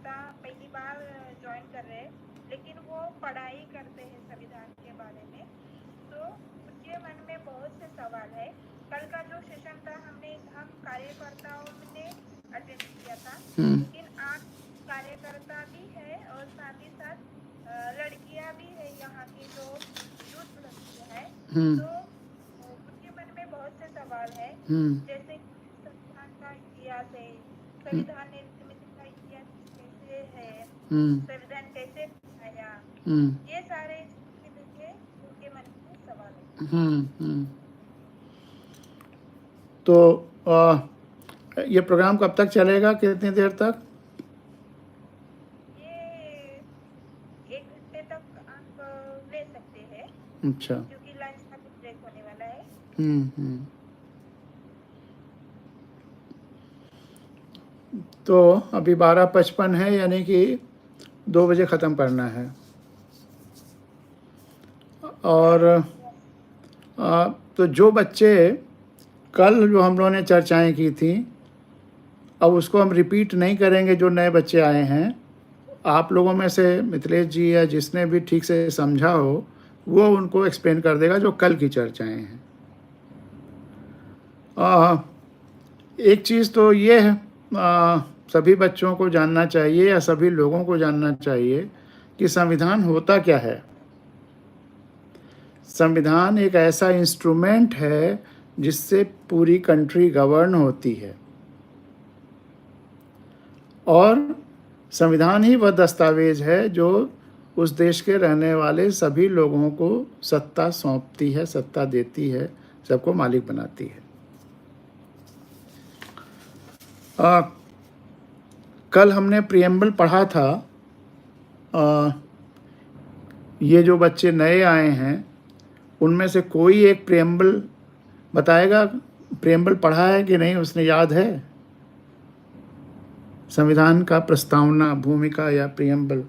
था, पहली बार ज्वाइन कर रहे हैं, लेकिन वो पढ़ाई करते हैं संविधान के बारे में, तो उनके मन में बहुत से सवाल है। कल का जो सेशन था हम कार्यकर्ताओं ने अटेंड किया था, लेकिन आज कार्यकर्ता भी है और साथ ही साथ लड़कियां भी है, यहाँ की जो यूथ लड़कियां है, तो उनके मन में बहुत से सवाल है, जैसे संविधान का इतिहास है, संविधान निर्मित का इतिहास कैसे है, संविधान कैसे आया, ये सारे लेके उनके मन में सवाल है। तो ये प्रोग्राम कब तक चलेगा, कितनी देर तक? ये 1 घंटे तक आप ले सकते हैं। अच्छा, क्योंकि लंच का भी ब्रेक होने वाला है। तो अभी 12:55 है, यानी कि 2 बजे ख़त्म करना है। और तो जो बच्चे कल जो हम लोगों ने चर्चाएं की थी, अब उसको हम रिपीट नहीं करेंगे। जो नए बच्चे आए हैं, आप लोगों में से मिथिलेश जी या जिसने भी ठीक से समझा हो, वो उनको एक्सप्लेन कर देगा जो कल की चर्चाएं हैं। एक चीज़ तो ये है, सभी बच्चों को जानना चाहिए या सभी लोगों को जानना चाहिए कि संविधान होता क्या है। संविधान एक ऐसा इंस्ट्रूमेंट है जिससे पूरी कंट्री गवर्न होती है, और संविधान ही वह दस्तावेज है जो उस देश के रहने वाले सभी लोगों को सत्ता सौंपती है, सत्ता देती है, सबको मालिक बनाती है। कल हमने प्रियम्बल पढ़ा था। ये जो बच्चे नए आए हैं, उनमें से कोई एक प्रियम्बल बताएगा, प्रियम्बल पढ़ा है कि नहीं, उसने याद है? संविधान का प्रस्तावना, भूमिका या प्रियम्बल।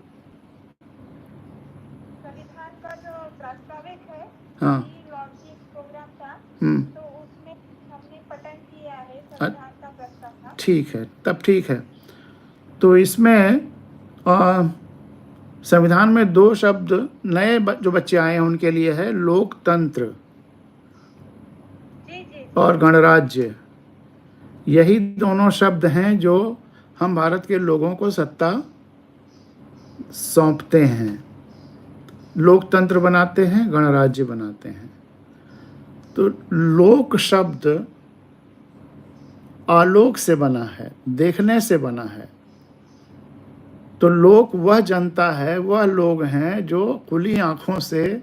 संविधान का जो प्रास्ताविक है, हाँ, लॉन्चिंग प्रोग्राम था, तो उसमें हमने पठन किया है संविधान का प्रस्तावना। ठीक है, तब ठीक है। तो इसमें संविधान में 2 शब्द नए जो बच्चे आए हैं उनके लिए है, लोकतंत्र और गणराज्य। यही दोनों शब्द हैं जो हम भारत के लोगों को सत्ता सौंपते हैं। लोकतंत्र बनाते हैं, गणराज्य बनाते हैं। तो लोक शब्द आलोक से बना है, देखने से बना है। तो लोक वह जनता है, वह लोग हैं जो खुली आंखों से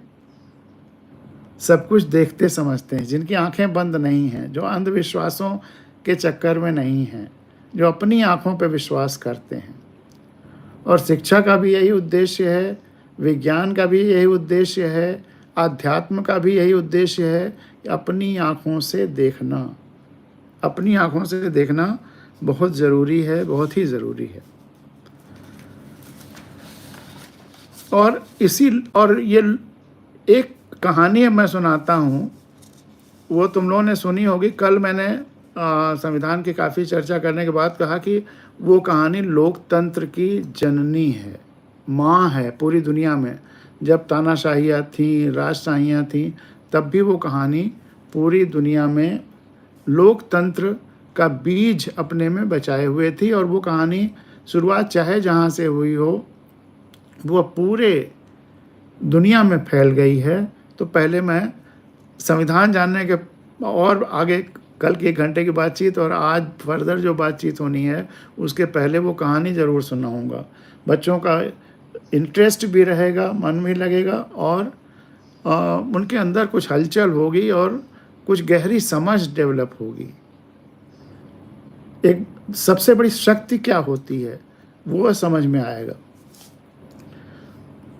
सब कुछ देखते समझते हैं, जिनकी आंखें बंद नहीं हैं, जो अंधविश्वासों के चक्कर में नहीं हैं, जो अपनी आंखों पर विश्वास करते हैं। और शिक्षा का भी यही उद्देश्य है, विज्ञान का भी यही उद्देश्य है, आध्यात्म का भी यही उद्देश्य है कि अपनी आंखों से देखना। अपनी आंखों से देखना बहुत ज़रूरी है, बहुत ही ज़रूरी है। और ये एक कहानी मैं सुनाता हूँ, वो तुम लोगों ने सुनी होगी। कल मैंने संविधान की काफ़ी चर्चा करने के बाद कहा कि वो कहानी लोकतंत्र की जननी है, माँ है पूरी दुनिया में। जब तानाशाहियाँ थीं, राजशाहियाँ थीं, तब भी वो कहानी पूरी दुनिया में लोकतंत्र का बीज अपने में बचाए हुए थी। और वो कहानी शुरुआत चाहे जहाँ से हुई हो, वो पूरे दुनिया में फैल गई है। तो पहले मैं संविधान जानने के और आगे कल की 1 घंटे की बातचीत और आज फर्दर जो बातचीत होनी है, उसके पहले वो कहानी ज़रूर सुनाऊंगा। बच्चों का इंटरेस्ट भी रहेगा, मन भी लगेगा, और उनके अंदर कुछ हलचल होगी और कुछ गहरी समझ डेवलप होगी। एक सबसे बड़ी शक्ति क्या होती है वो समझ में आएगा।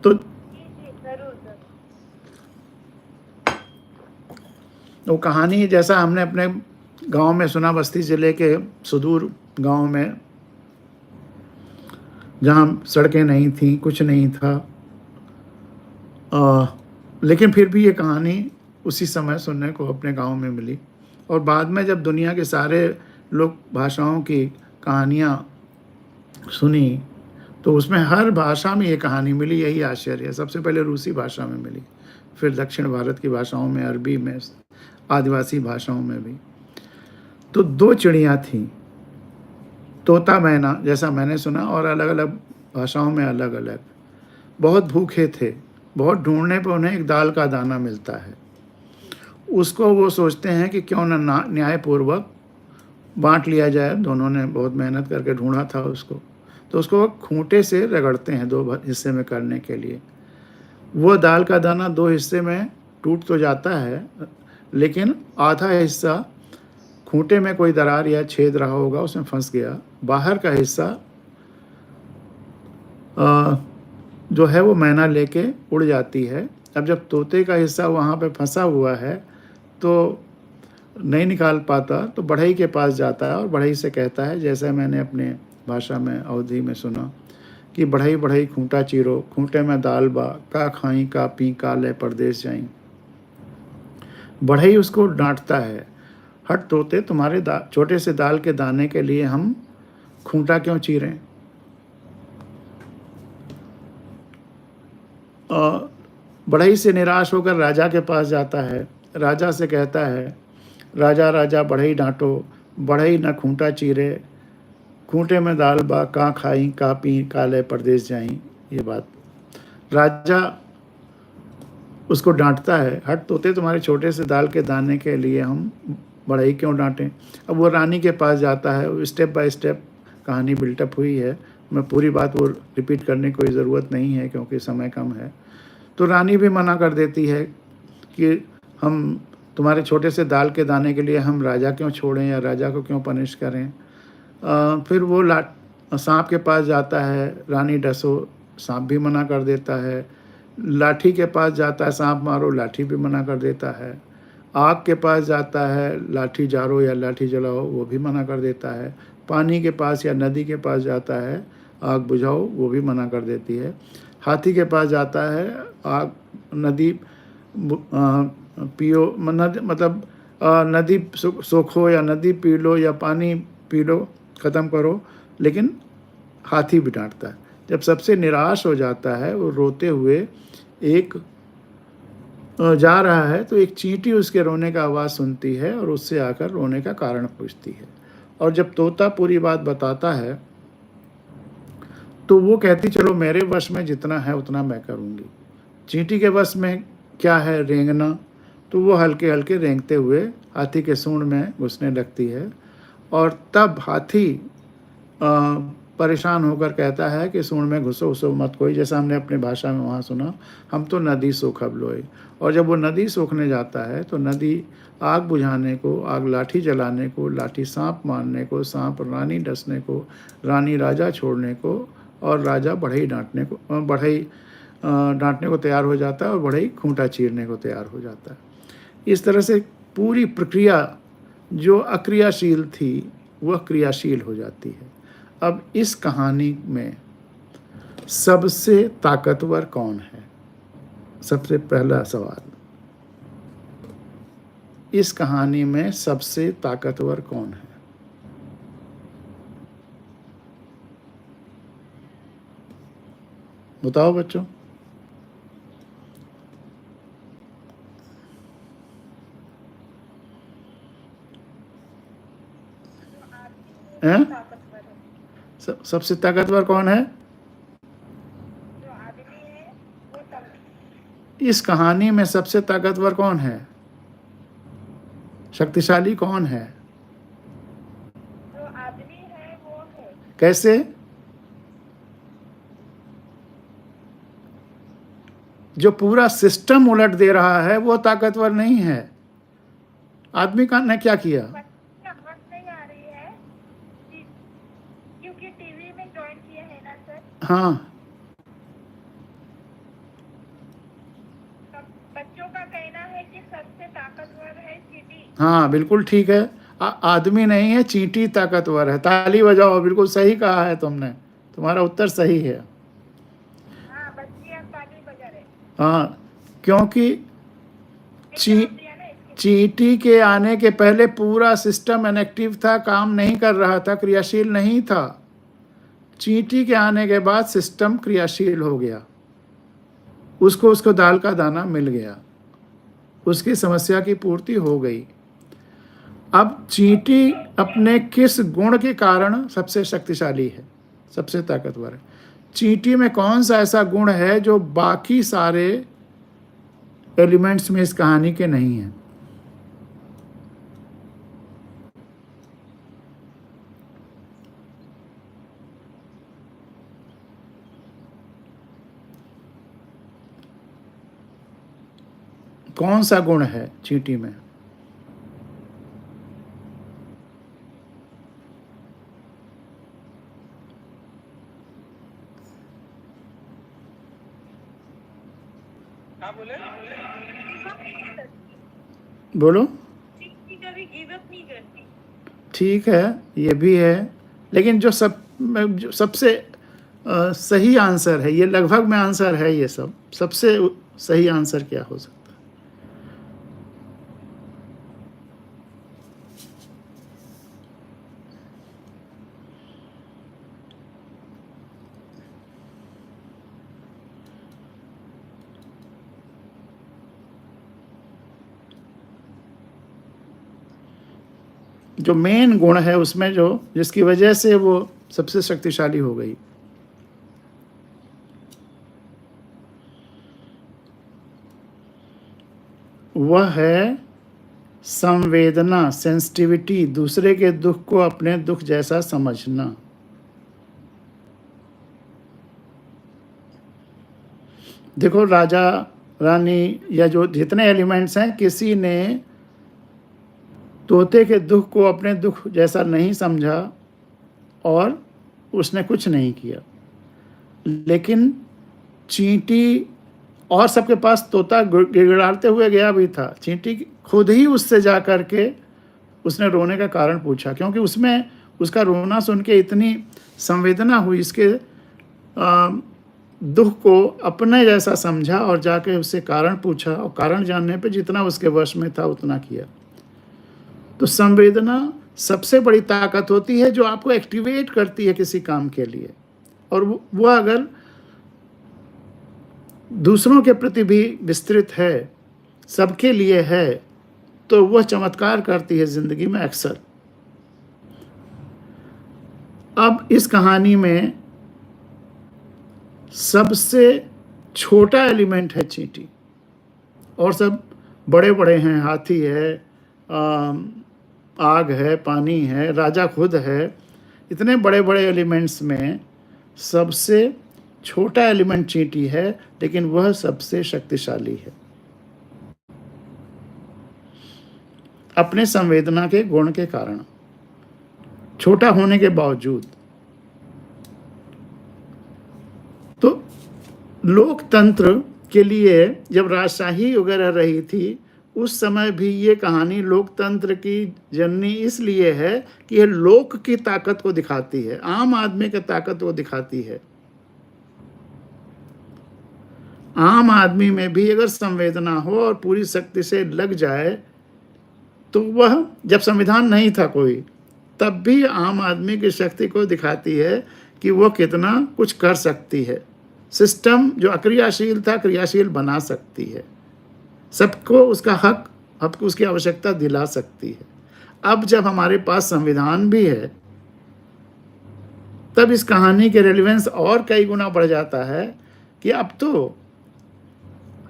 तो वो कहानी जैसा हमने अपने गांव में सुना, बस्ती ज़िले के सुदूर गांव में, जहाँ सड़कें नहीं थी, कुछ नहीं था, लेकिन फिर भी ये कहानी उसी समय सुनने को अपने गांव में मिली। और बाद में जब दुनिया के सारे लोग भाषाओं की कहानियाँ सुनी, तो उसमें हर भाषा में ये कहानी मिली, यही आश्चर्य है। सबसे पहले रूसी भाषा में मिली, फिर दक्षिण भारत की भाषाओं में, अरबी में, आदिवासी भाषाओं में भी। तो 2 चिड़िया थीं, तोता मैना जैसा मैंने सुना, और अलग अलग भाषाओं में अलग अलग। बहुत भूखे थे, बहुत ढूंढने पर उन्हें एक दाल का दाना मिलता है। उसको वो सोचते हैं कि क्यों न न्यायपूर्वक बांट लिया जाए। दोनों ने बहुत मेहनत करके ढूंढा था उसको, तो उसको खूंटे से रगड़ते हैं 2 हिस्से में करने के लिए। वो दाल का दाना 2 हिस्से में टूट तो जाता है, लेकिन आधा हिस्सा खूंटे में कोई दरार या छेद रहा होगा, उसमें फंस गया। बाहर का हिस्सा जो है वो मैना लेके उड़ जाती है। अब जब तोते का हिस्सा वहाँ पे फंसा हुआ है तो नहीं निकाल पाता, तो बढ़ई के पास जाता है और बढ़ई से कहता है, जैसे मैंने अपने भाषा में अवधी में सुना कि बढ़ई बढ़ई खूंटा चीरो, खूंटे में दाल बा, का खाई का पी का ले परदेश जाई। बढ़ई उसको डांटता है, हट तोते, तुम्हारे छोटे से दाल के दाने के लिए हम खूंटा क्यों चीरें। बढ़ई से निराश होकर राजा के पास जाता है। राजा से कहता है, राजा राजा बढ़ई डांटो, बढ़ई न खूंटा चीरे, खूंटे में दाल बा, का खाई का पी का ले परदेश जाई। ये बात राजा उसको डांटता है, हट तोते, तुम्हारे छोटे से दाल के दाने के लिए हम बढ़ई क्यों डांटें। अब वो रानी के पास जाता है। स्टेप बाय स्टेप कहानी बिल्टअप हुई है, मैं पूरी बात वो रिपीट करने की कोई ज़रूरत नहीं है क्योंकि समय कम है। तो रानी भी मना कर देती है कि हम तुम्हारे छोटे से दाल के दाने के लिए हम राजा क्यों छोड़ें या राजा को क्यों पनिश करें। फिर वो सांप के पास जाता है, रानी डसो, सांप भी मना कर देता है। लाठी के पास जाता है, सांप मारो, लाठी भी मना कर देता है। आग के पास जाता है, लाठी जारो या लाठी जलाओ, वो भी मना कर देता है। पानी के पास या नदी के पास जाता है, आग बुझाओ, वो भी मना कर देती है। हाथी के पास जाता है, आग नदी पियो, मतलब नदी सोखो या नदी पी लो या पानी पी लो, ख़त्म करो, लेकिन हाथी भी डांटता है। जब सबसे निराश हो जाता है, वो रोते हुए एक जा रहा है, तो एक चींटी उसके रोने का आवाज़ सुनती है और उससे आकर रोने का कारण पूछती है। और जब तोता पूरी बात बताता है तो वो कहती, चलो मेरे वश में जितना है उतना मैं करूँगी। चींटी के वश में क्या है, रेंगना, तो वो हल्के हल्के रेंगते हुए हाथी के सूंड में घुसने लगती है। और तब हाथी परेशान होकर कहता है कि सूंड में घुसो उसो मत कोई, जैसा हमने अपने भाषा में वहाँ सुना, हम तो नदी सोखब लोए। और जब वो नदी सोखने जाता है तो नदी आग बुझाने को, आग लाठी जलाने को, लाठी सांप मारने को, सांप रानी डसने को, रानी राजा छोड़ने को, और राजा बढ़ई डांटने को तैयार हो जाता है, और बढ़ई खूंटा चीरने को तैयार हो जाता है। इस तरह से पूरी प्रक्रिया जो अक्रियाशील थी वह क्रियाशील हो जाती है। अब इस कहानी में सबसे ताकतवर कौन है? सबसे पहला सवाल, इस कहानी में सबसे ताकतवर कौन है? बताओ बच्चों। हैं? ताकतवर है, सबसे ताकतवर कौन है? जो आदमी है वो इस कहानी में सबसे ताकतवर कौन है? शक्तिशाली कौन है? जो आदमी है वो है। कैसे? जो पूरा सिस्टम उलट दे रहा है वो ताकतवर नहीं है। आदमी का ने क्या किया? समझ नहीं आ रही है क्योंकि टीवी में ज्वाइन किया है ना सर। हाँ, बच्चों का कहना है कि सबसे ताकतवर है चींटी। हाँ, बिल्कुल ठीक है। आदमी नहीं है, चींटी ताकतवर है। ताली बजाओ, बिल्कुल सही कहा है तुमने, तुम्हारा उत्तर सही है। हाँ, बच्चियां ताली बजा रहे। हाँ, क्योंकि जवाब दिया ना इसके। चींटी के आने के पहले पूरा सिस्टम इनएक्टिव था, काम नहीं कर रहा था, क्रियाशील नहीं था। चींटी के आने के बाद सिस्टम क्रियाशील हो गया, उसको दाल का दाना मिल गया, उसकी समस्या की पूर्ति हो गई। अब चींटी अपने किस गुण के कारण सबसे शक्तिशाली है, सबसे ताकतवर है? चींटी में कौन सा ऐसा गुण है जो बाकी सारे एलिमेंट्स में इस कहानी के नहीं है? कौन सा गुण है चींटी में? गिव अप नहीं करती, बोलो। चींटी कभी गिव अप नहीं करती। ठीक है, ये भी है, लेकिन जो सबसे सही आंसर है, ये लगभग में आंसर है, ये सबसे सही आंसर क्या हो सकता है? जो मेन गुण है उसमें, जो जिसकी वजह से वो सबसे शक्तिशाली हो गई, वह है संवेदना, सेंसिटिविटी, दूसरे के दुख को अपने दुख जैसा समझना। देखो, राजा रानी या जो जितने एलिमेंट्स हैं, किसी ने तोते के दुख को अपने दुख जैसा नहीं समझा और उसने कुछ नहीं किया। लेकिन चींटी, और सबके पास तोता गिड़गिड़ाते हुए गया भी था, चींटी खुद ही उससे जा कर के उसने रोने का कारण पूछा, क्योंकि उसमें उसका रोना सुन के इतनी संवेदना हुई, इसके दुख को अपने जैसा समझा और जाके उससे कारण पूछा, और कारण जानने पे जितना उसके वश में था उतना किया। तो संवेदना सबसे बड़ी ताकत होती है जो आपको एक्टिवेट करती है किसी काम के लिए, और वह अगर दूसरों के प्रति भी विस्तृत है, सबके लिए है, तो वह चमत्कार करती है जिंदगी में अक्सर। अब इस कहानी में सबसे छोटा एलिमेंट है चींटी, और सब बड़े बड़े हैं, हाथी है, आग है, पानी है, राजा खुद है। इतने बड़े बड़े एलिमेंट्स में सबसे छोटा एलिमेंट चींटी है, लेकिन वह सबसे शक्तिशाली है अपने संवेदना के गुण के कारण, छोटा होने के बावजूद। तो लोकतंत्र के लिए जब राजशाही वगैरह रही थी, उस समय भी ये कहानी लोकतंत्र की जननी इसलिए है कि ये लोक की ताकत को दिखाती है, आम आदमी की ताकत को दिखाती है। आम आदमी में भी अगर संवेदना हो और पूरी शक्ति से लग जाए, तो वह, जब संविधान नहीं था कोई, तब भी आम आदमी की शक्ति को दिखाती है कि वह कितना कुछ कर सकती है। सिस्टम जो अक्रियाशील था, क्रियाशील बना सकती है, सबको उसका हक उसकी आवश्यकता दिला सकती है। अब जब हमारे पास संविधान भी है, तब इस कहानी के रेलेवेंस और कई गुना बढ़ जाता है कि अब तो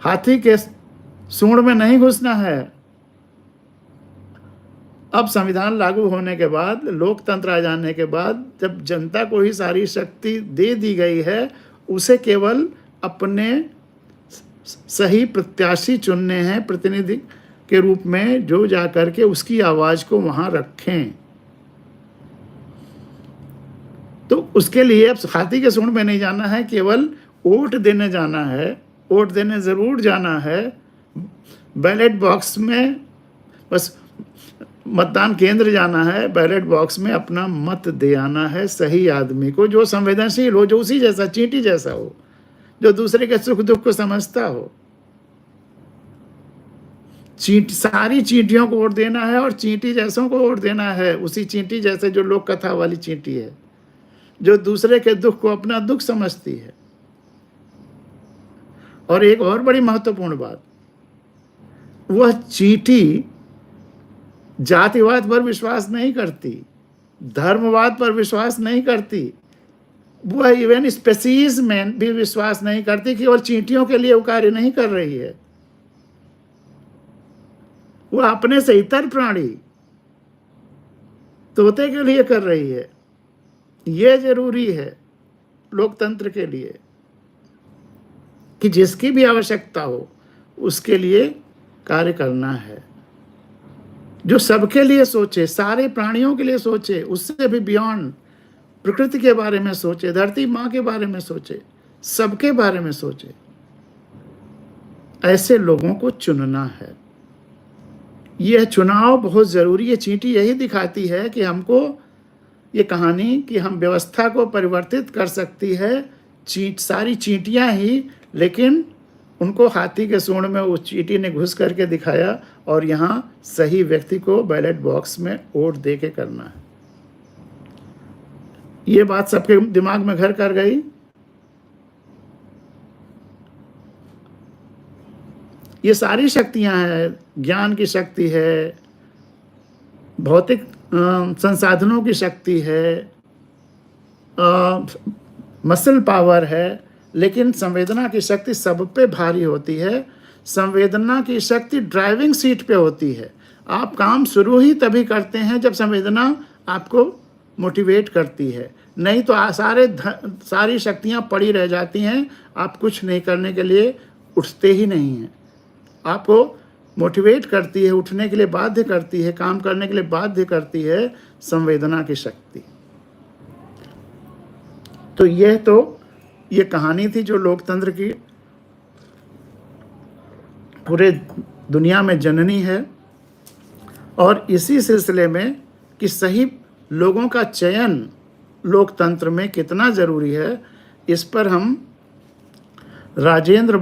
हाथी के सूंड में नहीं घुसना है। अब संविधान लागू होने के बाद, लोकतंत्र आ जाने के बाद, जब जनता को ही सारी शक्ति दे दी गई है, उसे केवल अपने सही प्रत्याशी चुनने हैं, प्रतिनिधि के रूप में, जो जाकर के उसकी आवाज को वहां रखें। तो उसके लिए अब हाथी के सूंड में नहीं जाना है, केवल वोट देने जाना है, वोट देने जरूर जाना है। बैलेट बॉक्स में बस मतदान केंद्र जाना है, बैलेट बॉक्स में अपना मत दे आना है सही आदमी को, जो संवेदनशील हो, जो उसी जैसा, चींटी जैसा हो, जो दूसरे के सुख दुख को समझता हो। सारी चींटियों को वोट देना है और चींटी जैसों को वोट देना है, उसी चींटी जैसे जो लोक कथा वाली चींटी है, जो दूसरे के दुख को अपना दुख समझती है। और एक और बड़ी महत्वपूर्ण बात, वह चींटी जातिवाद पर विश्वास नहीं करती, धर्मवाद पर विश्वास नहीं करती, वह इवन स्पेसीज में भी विश्वास नहीं करती। केवल चींटियों के लिए वो कार्य नहीं कर रही है, वह अपने से इतर प्राणी तोते के लिए कर रही है। यह जरूरी है लोकतंत्र के लिए कि जिसकी भी आवश्यकता हो उसके लिए कार्य करना है, जो सबके लिए सोचे, सारे प्राणियों के लिए सोचे, उससे भी बियॉन्ड प्रकृति के बारे में सोचे, धरती माँ के बारे में सोचे, सबके बारे में सोचे। ऐसे लोगों को चुनना है। यह चुनाव बहुत जरूरी है। चींटी यही दिखाती है कि हमको ये कहानी कि हम व्यवस्था को परिवर्तित कर सकती है, सारी चींटियां ही, लेकिन उनको हाथी के सूंड में उस चींटी ने घुस करके दिखाया और यहाँ सही व्यक्ति को बैलेट बॉक्स में वोट दे के करना है। ये बात सबके दिमाग में घर कर गई। ये सारी शक्तियां हैं, ज्ञान की शक्ति है, भौतिक संसाधनों की शक्ति है, मसल पावर है, लेकिन संवेदना की शक्ति सब पे भारी होती है। संवेदना की शक्ति ड्राइविंग सीट पे होती है। आप काम शुरू ही तभी करते हैं जब संवेदना आपको मोटिवेट करती है, नहीं तो सारी शक्तियां पड़ी रह जाती हैं, आप कुछ नहीं करने के लिए उठते ही नहीं हैं। आपको मोटिवेट करती है, उठने के लिए बाध्य करती है, काम करने के लिए बाध्य करती है संवेदना की शक्ति। तो ये कहानी थी जो लोकतंत्र की पूरे दुनिया में जननी है। और इसी सिलसिले में कि सही लोगों का चयन लोकतंत्र में कितना जरूरी है, इस पर हम राजेंद्र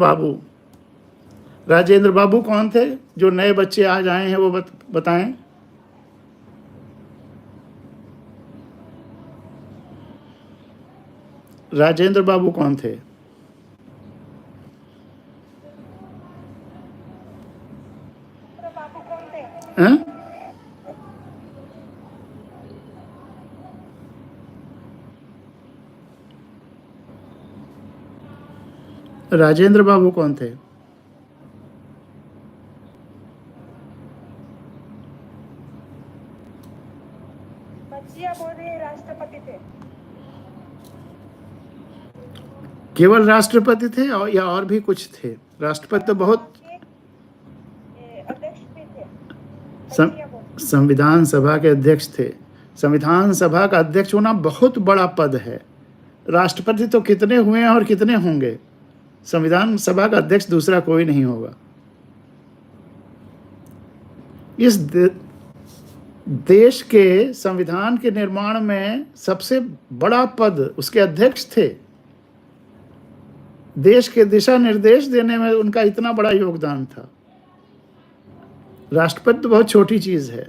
बाबू कौन थे? जो नए बच्चे आज आए हैं वो बताएं। राजेंद्र बाबू कौन थे? बाबू कौन थे? हैं? राजेंद्र बाबू कौन थे? बच्चिया बोले राष्ट्रपति थे। केवल राष्ट्रपति थे या और भी कुछ थे? राष्ट्रपति तो बहुत, अध्यक्ष भी थे। संविधान सभा के अध्यक्ष थे। संविधान सभा का अध्यक्ष होना बहुत बड़ा पद है। राष्ट्रपति तो कितने हुए हैं और कितने होंगे, संविधान सभा का अध्यक्ष दूसरा कोई नहीं होगा। इस देश के संविधान के निर्माण में सबसे बड़ा पद उसके अध्यक्ष थे। देश के दिशा निर्देश देने में उनका इतना बड़ा योगदान था। राष्ट्रपति तो बहुत छोटी चीज है।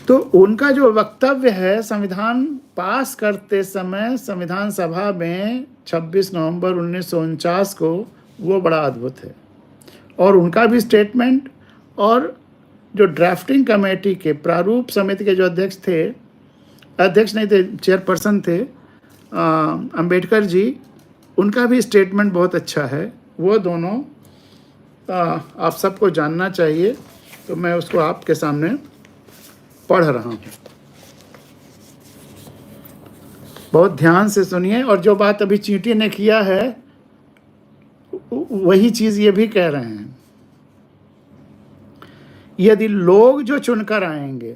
तो उनका जो वक्तव्य है संविधान पास करते समय संविधान सभा में 26 नवंबर 1949 को, वो बड़ा अद्भुत है। और उनका भी स्टेटमेंट, और जो ड्राफ्टिंग कमेटी के प्रारूप समिति के जो अध्यक्ष थे, अध्यक्ष नहीं थे, चेयरपर्सन थे, अंबेडकर जी, उनका भी स्टेटमेंट बहुत अच्छा है। वो दोनों आप सबको जानना चाहिए, तो मैं उसको आपके सामने पढ़ रहा हूँ। बहुत ध्यान से सुनिए। और जो बात अभी चींटी ने किया है वही चीज ये भी कह रहे हैं। यदि लोग जो चुनकर आएंगे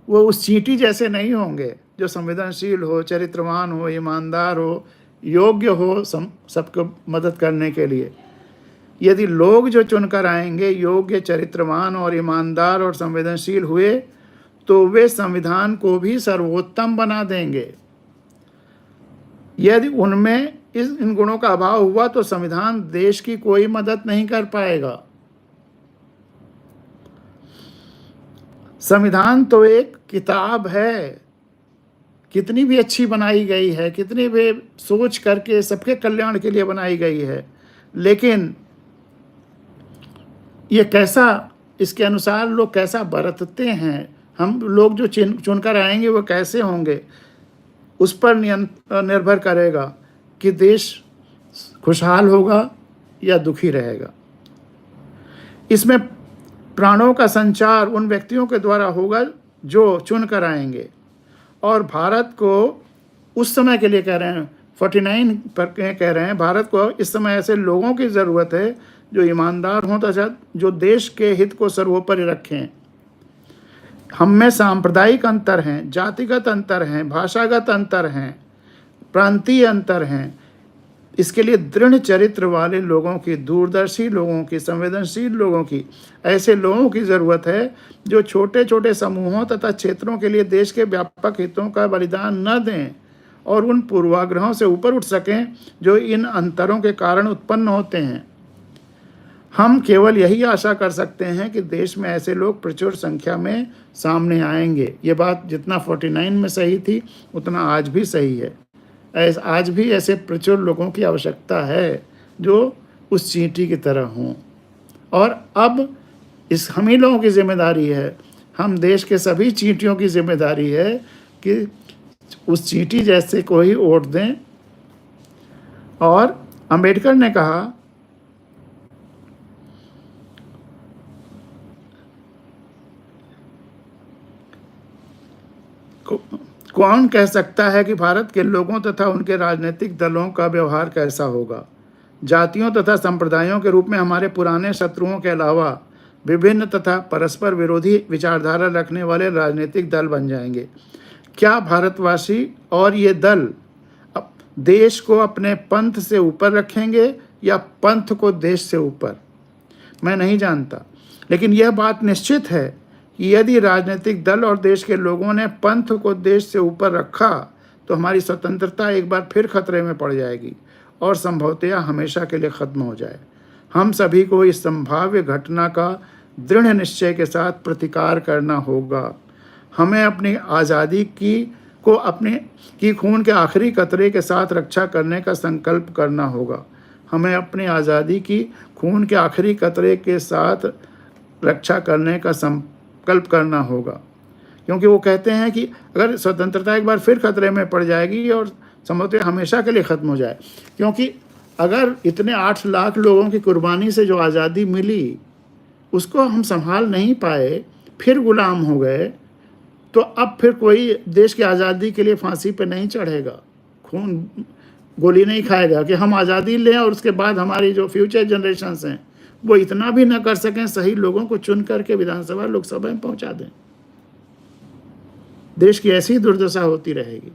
वो उस चींटी जैसे नहीं होंगे, जो संवेदनशील हो, चरित्रवान हो, ईमानदार हो, योग्य हो सबको मदद करने के लिए, यदि लोग जो चुनकर आएंगे योग्य, चरित्रवान और ईमानदार और संवेदनशील हुए, तो वे संविधान को भी सर्वोत्तम बना देंगे। यदि उनमें इन गुणों का अभाव हुआ तो संविधान देश की कोई मदद नहीं कर पाएगा। संविधान तो एक किताब है, कितनी भी अच्छी बनाई गई है, कितनी भी सोच करके सबके कल्याण के लिए बनाई गई है, लेकिन ये कैसा, इसके अनुसार लोग कैसा बरतते हैं, हम लोग जो चुनकर आएंगे वो कैसे होंगे, उस पर निर्भर करेगा कि देश खुशहाल होगा या दुखी रहेगा। इसमें प्राणों का संचार उन व्यक्तियों के द्वारा होगा जो चुनकर आएंगे, और भारत को उस समय के लिए कह रहे हैं, 49 पर कह रहे हैं, भारत को इस समय ऐसे लोगों की ज़रूरत है जो ईमानदार हों तथा जो देश के हित को सर्वोपरि रखें। हम में सांप्रदायिक अंतर हैं, जातिगत अंतर हैं, भाषागत अंतर हैं, प्रांतीय अंतर हैं। इसके लिए दृढ़ चरित्र वाले लोगों की, दूरदर्शी लोगों की, संवेदनशील लोगों की, ऐसे लोगों की ज़रूरत है जो छोटे छोटे समूहों तथा क्षेत्रों के लिए देश के व्यापक हितों का बलिदान न दें और उन पूर्वाग्रहों से ऊपर उठ सकें जो इन अंतरों के कारण उत्पन्न होते हैं। हम केवल यही आशा कर सकते हैं कि देश में ऐसे लोग प्रचुर संख्या में सामने आएंगे। ये बात जितना 49 में सही थी उतना आज भी सही है। आज भी ऐसे प्रचुर लोगों की आवश्यकता है जो उस चींटी की तरह हों। और अब इस हम ही लोगों की जिम्मेदारी है, हम देश के सभी चींटियों की जिम्मेदारी है कि उस चींटी जैसे को ही वोट दें। और अंबेडकर ने कहा, कौन कह सकता है कि भारत के लोगों तथा उनके राजनीतिक दलों का व्यवहार कैसा होगा। जातियों तथा संप्रदायों के रूप में हमारे पुराने शत्रुओं के अलावा विभिन्न तथा परस्पर विरोधी विचारधारा रखने वाले राजनीतिक दल बन जाएंगे। क्या भारतवासी और ये दल देश को अपने पंथ से ऊपर रखेंगे या पंथ को देश से ऊपर, मैं नहीं जानता। लेकिन यह बात निश्चित है कि यदि राजनीतिक दल और देश के लोगों ने पंथ को देश से ऊपर रखा तो हमारी स्वतंत्रता एक बार फिर खतरे में पड़ जाएगी और संभवतः हमेशा के लिए ख़त्म हो जाए। हम सभी को इस संभाव्य घटना का दृढ़ निश्चय के साथ प्रतिकार करना होगा। हमें अपनी आज़ादी की खून के आखिरी कतरे के साथ रक्षा करने का संकल्प करना होगा। हमें अपनी आज़ादी की खून के आखिरी कतरे के साथ रक्षा करने का संकल्प करना होगा, क्योंकि वो कहते हैं कि अगर स्वतंत्रता एक बार फिर खतरे में पड़ जाएगी और संभवतः हमेशा के लिए ख़त्म हो जाए, क्योंकि अगर इतने 8 लाख लोगों की कुर्बानी से जो आज़ादी मिली उसको हम संभाल नहीं पाए, फिर गुलाम हो गए, तो अब फिर कोई देश की आज़ादी के लिए फांसी पे नहीं चढ़ेगा, खून गोली नहीं खाएगा कि हम आज़ादी लें और उसके बाद हमारी जो फ्यूचर जनरेशन्स हैं वो इतना भी न कर सकें सही लोगों को चुन करके विधानसभा लोकसभा में पहुंचा दें। देश की ऐसी दुर्दशा होती रहेगी।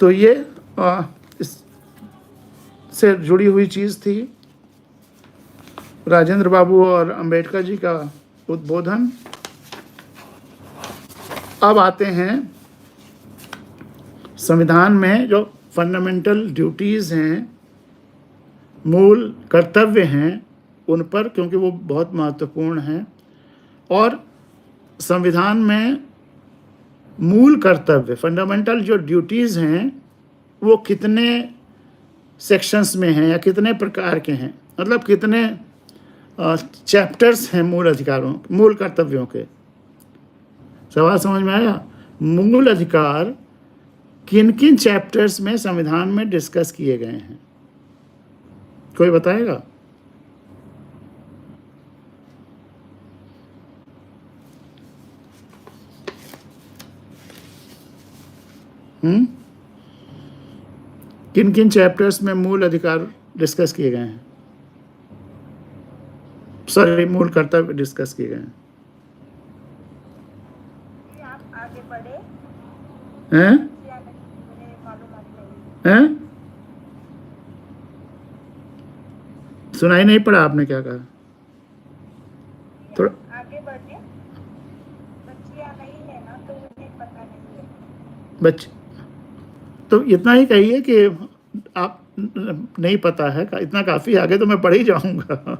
तो ये इससे जुड़ी हुई चीज़ थी, राजेंद्र बाबू और अंबेडकर जी का उद्बोधन। अब आते हैं संविधान में जो फंडामेंटल ड्यूटीज़ हैं, मूल कर्तव्य हैं, उन पर, क्योंकि वो बहुत महत्वपूर्ण हैं। और संविधान में मूल कर्तव्य, फंडामेंटल जो ड्यूटीज़ हैं, वो कितने सेक्शंस में हैं या कितने प्रकार के हैं, मतलब कितने चैप्टर्स हैं मूल कर्तव्यों के। सवाल समझ में आया? मूल अधिकार किन किन चैप्टर्स में संविधान में डिस्कस किए गए हैं, कोई बताएगा? किन किन चैप्टर्स में मूल अधिकार डिस्कस किए गए हैं, सॉरी मूल कर्तव्य डिस्कस किए गए हैं? आप आगे बढ़े हैं? मुझे मालूमात नहीं। हैं? सुनाई नहीं पड़ा आपने क्या कहा? थोड़ा आगे बढ़े, बच्चियां नहीं है ना तो मुझे पता नहीं है। बच्चे तो इतना ही कहिए कि आप नहीं पता है, इतना काफ़ी, आगे तो मैं पढ़ ही जाऊंगा।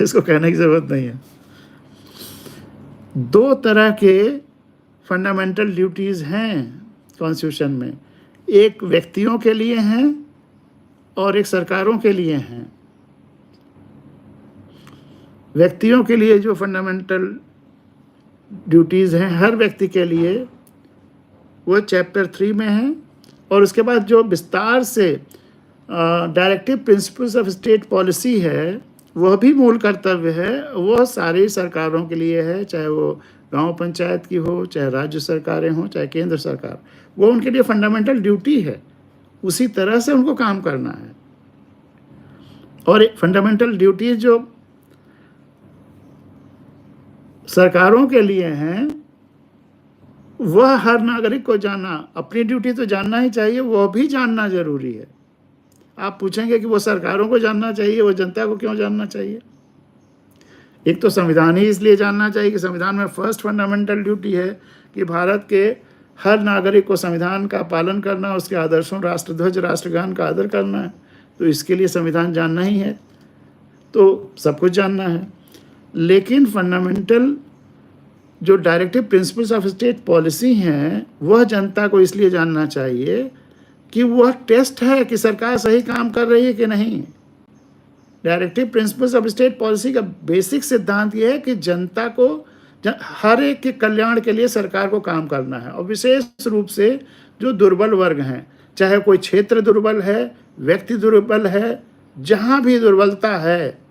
इसको कहने की ज़रूरत नहीं है। दो तरह के फंडामेंटल ड्यूटीज़ हैं कॉन्स्टिट्यूशन में, एक व्यक्तियों के लिए हैं और एक सरकारों के लिए हैं। व्यक्तियों के लिए जो फंडामेंटल ड्यूटीज़ हैं हर व्यक्ति के लिए, वो चैप्टर 3 में है। और उसके बाद जो विस्तार से directive principles of state policy है, वह भी मूल कर्तव्य है, वह सारी सरकारों के लिए है, चाहे वो गांव पंचायत की हो, चाहे राज्य सरकारें हों, चाहे केंद्र सरकार, वो उनके लिए फंडामेंटल ड्यूटी है, उसी तरह से उनको काम करना है। और एक फंडामेंटल ड्यूटी जो सरकारों के लिए हैं, वह हर नागरिक को जानना, अपनी ड्यूटी तो जानना ही चाहिए, वह भी जानना जरूरी है। आप पूछेंगे कि वो सरकारों को जानना चाहिए, वो जनता को क्यों जानना चाहिए? एक तो संविधान ही इसलिए जानना चाहिए कि संविधान में फर्स्ट फंडामेंटल ड्यूटी है कि भारत के हर नागरिक को संविधान का पालन करना, उसके आदर्शों, राष्ट्रध्वज, राष्ट्रगान का आदर करना है। तो इसके लिए संविधान जानना ही है, तो सब कुछ जानना है। लेकिन फंडामेंटल जो directive principles of state policy हैं, वह जनता को इसलिए जानना चाहिए कि वह टेस्ट है कि सरकार सही काम कर रही है कि नहीं। Directive principles of state policy का बेसिक सिद्धांत यह है कि जनता को हर एक के कल्याण के लिए सरकार को काम करना है, और विशेष रूप से जो दुर्बल वर्ग हैं, चाहे कोई क्षेत्र दुर्बल है, व्यक्ति दुर्बल है, जहाँ भी दुर्बलता है,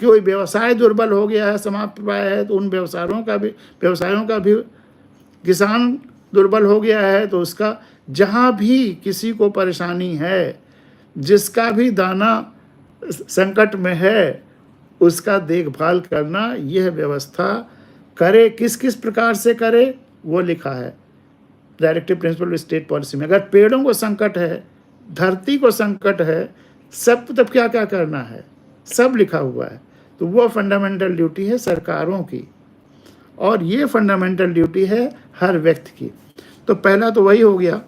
कि कोई व्यवसाय दुर्बल हो गया है, समाप्त पाया है, तो उन व्यवसायों का भी, किसान दुर्बल हो गया है तो उसका, जहाँ भी किसी को परेशानी है, जिसका भी दाना संकट में है, उसका देखभाल करना, यह व्यवस्था करे। किस किस प्रकार से करे वो लिखा है डायरेक्टिव प्रिंसिपल स्टेट पॉलिसी में। अगर पेड़ों को संकट है, धरती को संकट है, सब तब क्या क्या करना है, सब लिखा हुआ है। तो वो फंडामेंटल ड्यूटी है सरकारों की, और ये फंडामेंटल ड्यूटी है हर व्यक्ति की। तो पहला तो वही हो गया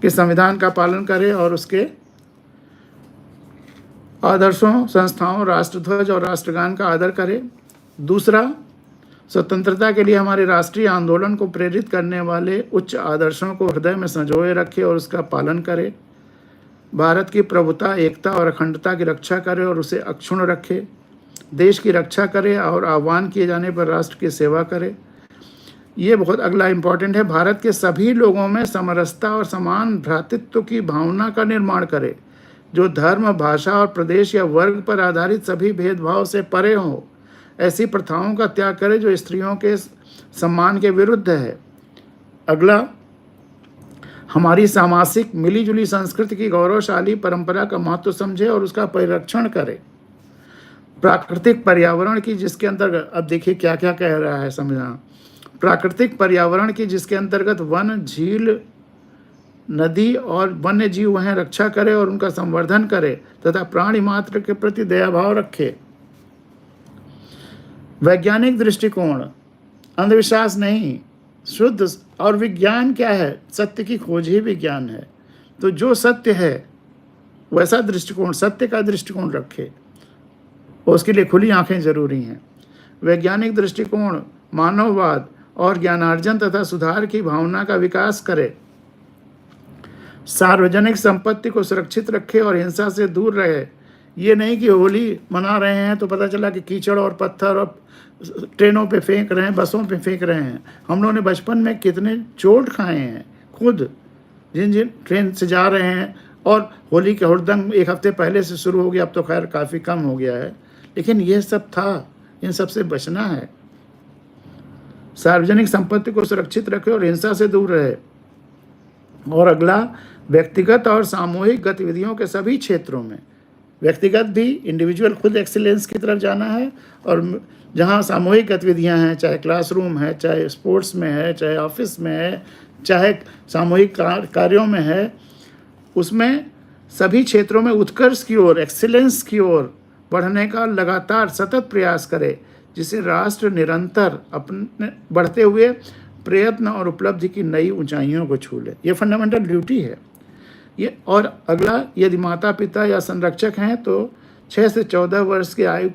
कि संविधान का पालन करे और उसके आदर्शों, संस्थाओं, राष्ट्रध्वज और राष्ट्रगान का आदर करे। दूसरा, स्वतंत्रता के लिए हमारे राष्ट्रीय आंदोलन को प्रेरित करने वाले उच्च आदर्शों को हृदय में संजोए रखे और उसका पालन करे। भारत की प्रभुता, एकता और अखंडता की रक्षा करे और उसे अक्षुण्ण रखे। देश की रक्षा करे और आह्वान किए जाने पर राष्ट्र की सेवा करे। ये बहुत अगला इम्पॉर्टेंट है। भारत के सभी लोगों में समरसता और समान भ्रातृत्व की भावना का निर्माण करे, जो धर्म, भाषा और प्रदेश या वर्ग पर आधारित सभी भेदभाव से परे हो। ऐसी प्रथाओं का त्याग करे जो स्त्रियों के सम्मान के विरुद्ध है। अगला, हमारी सामाजिक मिलीजुली संस्कृति की गौरवशाली परंपरा का महत्व समझे और उसका परिरक्षण करे। प्राकृतिक पर्यावरण की, जिसके अंतर्गत, अब देखिए क्या क्या कह रहा है संविधान, प्राकृतिक पर्यावरण की जिसके अंतर्गत वन, झील, नदी और वन्य जीव वह रक्षा करे और उनका संवर्धन करे तथा प्राणी मात्र के प्रति दयाभाव रखे। वैज्ञानिक दृष्टिकोण, अंधविश्वास नहीं, शुद्ध, और विज्ञान क्या है, सत्य की खोज ही विज्ञान है। तो जो सत्य है वैसा दृष्टिकोण, सत्य का दृष्टिकोण रखे, और उसके लिए खुली आंखें जरूरी हैं। वैज्ञानिक दृष्टिकोण, मानववाद और ज्ञानार्जन तथा सुधार की भावना का विकास करे। सार्वजनिक संपत्ति को सुरक्षित रखे और हिंसा से दूर रहे। ये नहीं कि होली मना रहे हैं तो पता चला कि कीचड़ और पत्थर और ट्रेनों पे फेंक रहे हैं, बसों पे फेंक रहे हैं। हम लोगों ने बचपन में कितने चोट खाए हैं खुद, जिन जिन ट्रेन से जा रहे हैं। और होली के हुड़दंग एक हफ्ते पहले से शुरू हो गया, अब तो खैर काफ़ी कम हो गया है, लेकिन यह सब था, इन सब से बचना है। सार्वजनिक संपत्ति को सुरक्षित रखे और हिंसा से दूर रहे। और अगला, व्यक्तिगत और सामूहिक गतिविधियों के सभी क्षेत्रों में, व्यक्तिगत भी, इंडिविजुअल खुद एक्सीलेंस की तरफ जाना है, और जहाँ सामूहिक गतिविधियाँ हैं, चाहे क्लासरूम है, चाहे स्पोर्ट्स में है, चाहे ऑफिस में है, चाहे सामूहिक कार्यों में है, उसमें सभी क्षेत्रों में उत्कर्ष की ओर, एक्सीलेंस की ओर बढ़ने का लगातार सतत प्रयास करे, जिससे राष्ट्र निरंतर अपने बढ़ते हुए प्रयत्न और उपलब्धि की नई ऊंचाइयों को छू ले। ये फंडामेंटल ड्यूटी है ये। और अगला, यदि माता पिता या संरक्षक हैं तो 6 से 14 वर्ष की आयु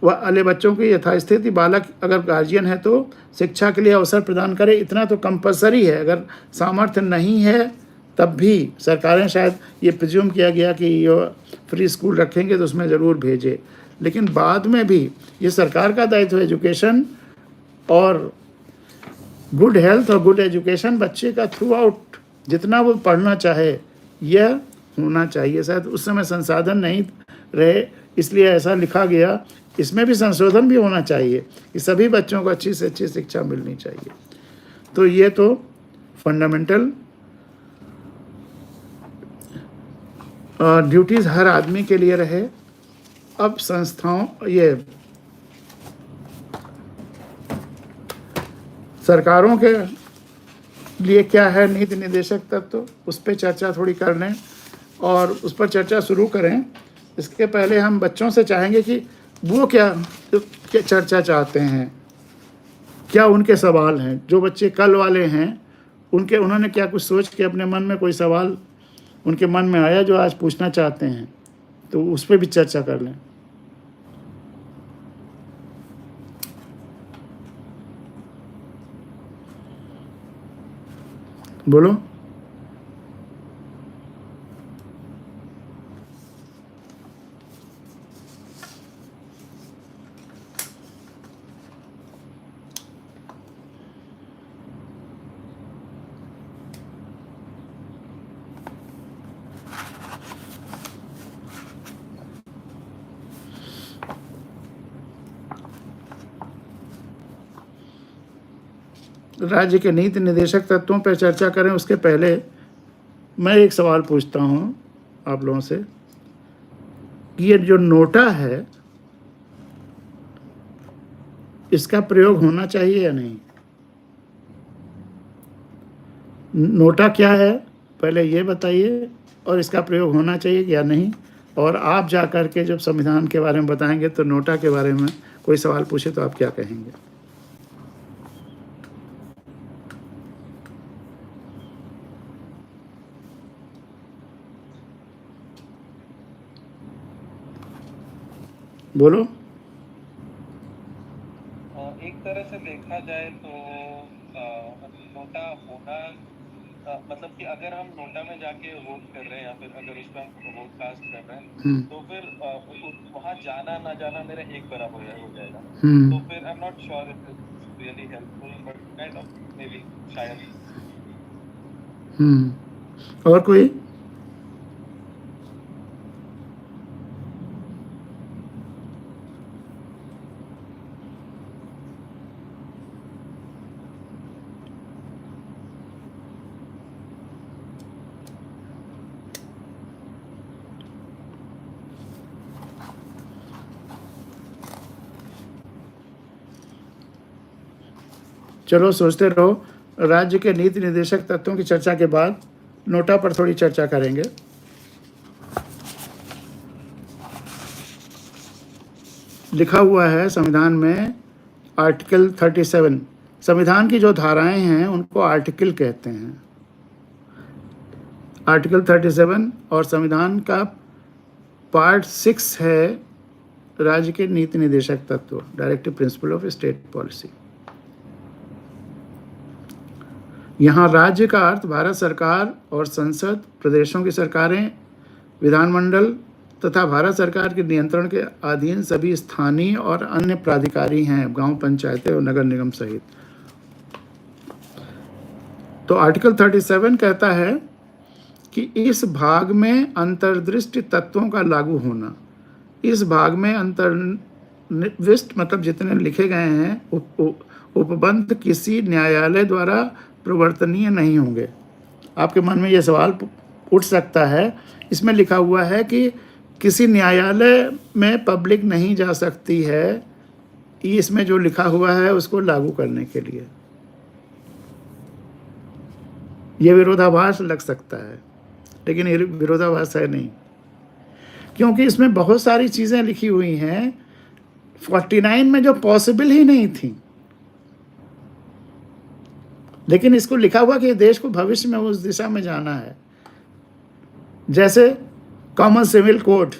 वाले बच्चों की यथास्थिति बालक अगर गार्जियन है तो शिक्षा के लिए अवसर प्रदान करे, इतना तो कंपलसरी है। अगर सामर्थ्य नहीं है तब भी सरकारें शायद ये प्रिज्यूम किया गया कि ये फ्री स्कूल रखेंगे तो उसमें ज़रूर भेजे, लेकिन बाद में भी ये सरकार का दायित्व है एजुकेशन और गुड हेल्थ और गुड एजुकेशन बच्चे का थ्रू आउट जितना वो पढ़ना चाहे यह होना चाहिए। शायद उस समय संसाधन नहीं रहे इसलिए ऐसा लिखा गया। इसमें भी संशोधन भी होना चाहिए कि सभी बच्चों को अच्छी से अच्छी शिक्षा मिलनी चाहिए। तो ये तो फंडामेंटल ड्यूटीज़ हर आदमी के लिए रहे। अब संस्थाओं ये सरकारों के लिए क्या है नीति निर्देशक तत्व, उस पर चर्चा थोड़ी कर लें और उस पर चर्चा शुरू करें। इसके पहले हम बच्चों से चाहेंगे कि वो क्या चर्चा चाहते हैं, क्या उनके सवाल हैं। जो बच्चे कल वाले हैं उन्होंने क्या कुछ सोच के अपने मन में कोई सवाल उनके मन में आया जो आज पूछना चाहते हैं, तो उस पर भी चर्चा कर लें। बोलो। राज्य के नीति निर्देशक तत्वों पर चर्चा करें उसके पहले मैं एक सवाल पूछता हूं आप लोगों से कि ये जो नोटा है इसका प्रयोग होना चाहिए या नहीं। नोटा क्या है पहले ये बताइए और इसका प्रयोग होना चाहिए या नहीं। और आप जा कर के जब संविधान के बारे में बताएंगे तो नोटा के बारे में कोई सवाल पूछे तो आप क्या कहेंगे। बोलो। एक तरह से देखा जाए तो नोटा होना मतलब कि अगर हम नोटा में जाके वोट कर रहे हैं या फिर अगर उस पर हम वोट कास्ट कर रहे हैं तो फिर वहाँ जाना ना जाना मेरा एक बराबर हो जाएगा। तो फिर I am not sure it is really helpful but kind of may be शायद। और कोई। चलो सोचते रहो। राज्य के नीति निर्देशक तत्वों की चर्चा के बाद नोटा पर थोड़ी चर्चा करेंगे। लिखा हुआ है संविधान में आर्टिकल 37, संविधान की जो धाराएं हैं उनको आर्टिकल कहते हैं। आर्टिकल 37 और संविधान का पार्ट 6 है राज्य के नीति निर्देशक तत्व, directive principle of state policy. यहाँ राज्य का अर्थ भारत सरकार और संसद, प्रदेशों की सरकारें, विधानमंडल तथा भारत सरकार के नियंत्रण के अधीन सभी स्थानीय और अन्य प्राधिकारी हैं, गांव पंचायतें और नगर निगम सहित। तो आर्टिकल 37 कहता है कि इस भाग में अंतर्दृष्टि तत्वों का लागू होना। इस भाग में अंतर्निविष्ट मतलब जितने लिखे गए हैं उपबंध किसी न्यायालय द्वारा प्रवर्तनीय नहीं होंगे। आपके मन में ये सवाल उठ सकता है, इसमें लिखा हुआ है कि किसी न्यायालय में पब्लिक नहीं जा सकती है, इसमें जो लिखा हुआ है उसको लागू करने के लिए। ये विरोधाभास लग सकता है, लेकिन ये विरोधाभास है नहीं, क्योंकि इसमें बहुत सारी चीज़ें लिखी हुई हैं 49 में जो पॉसिबल ही नहीं थी, लेकिन इसको लिखा हुआ कि देश को भविष्य में उस दिशा में जाना है। जैसे कॉमन सिविल कोड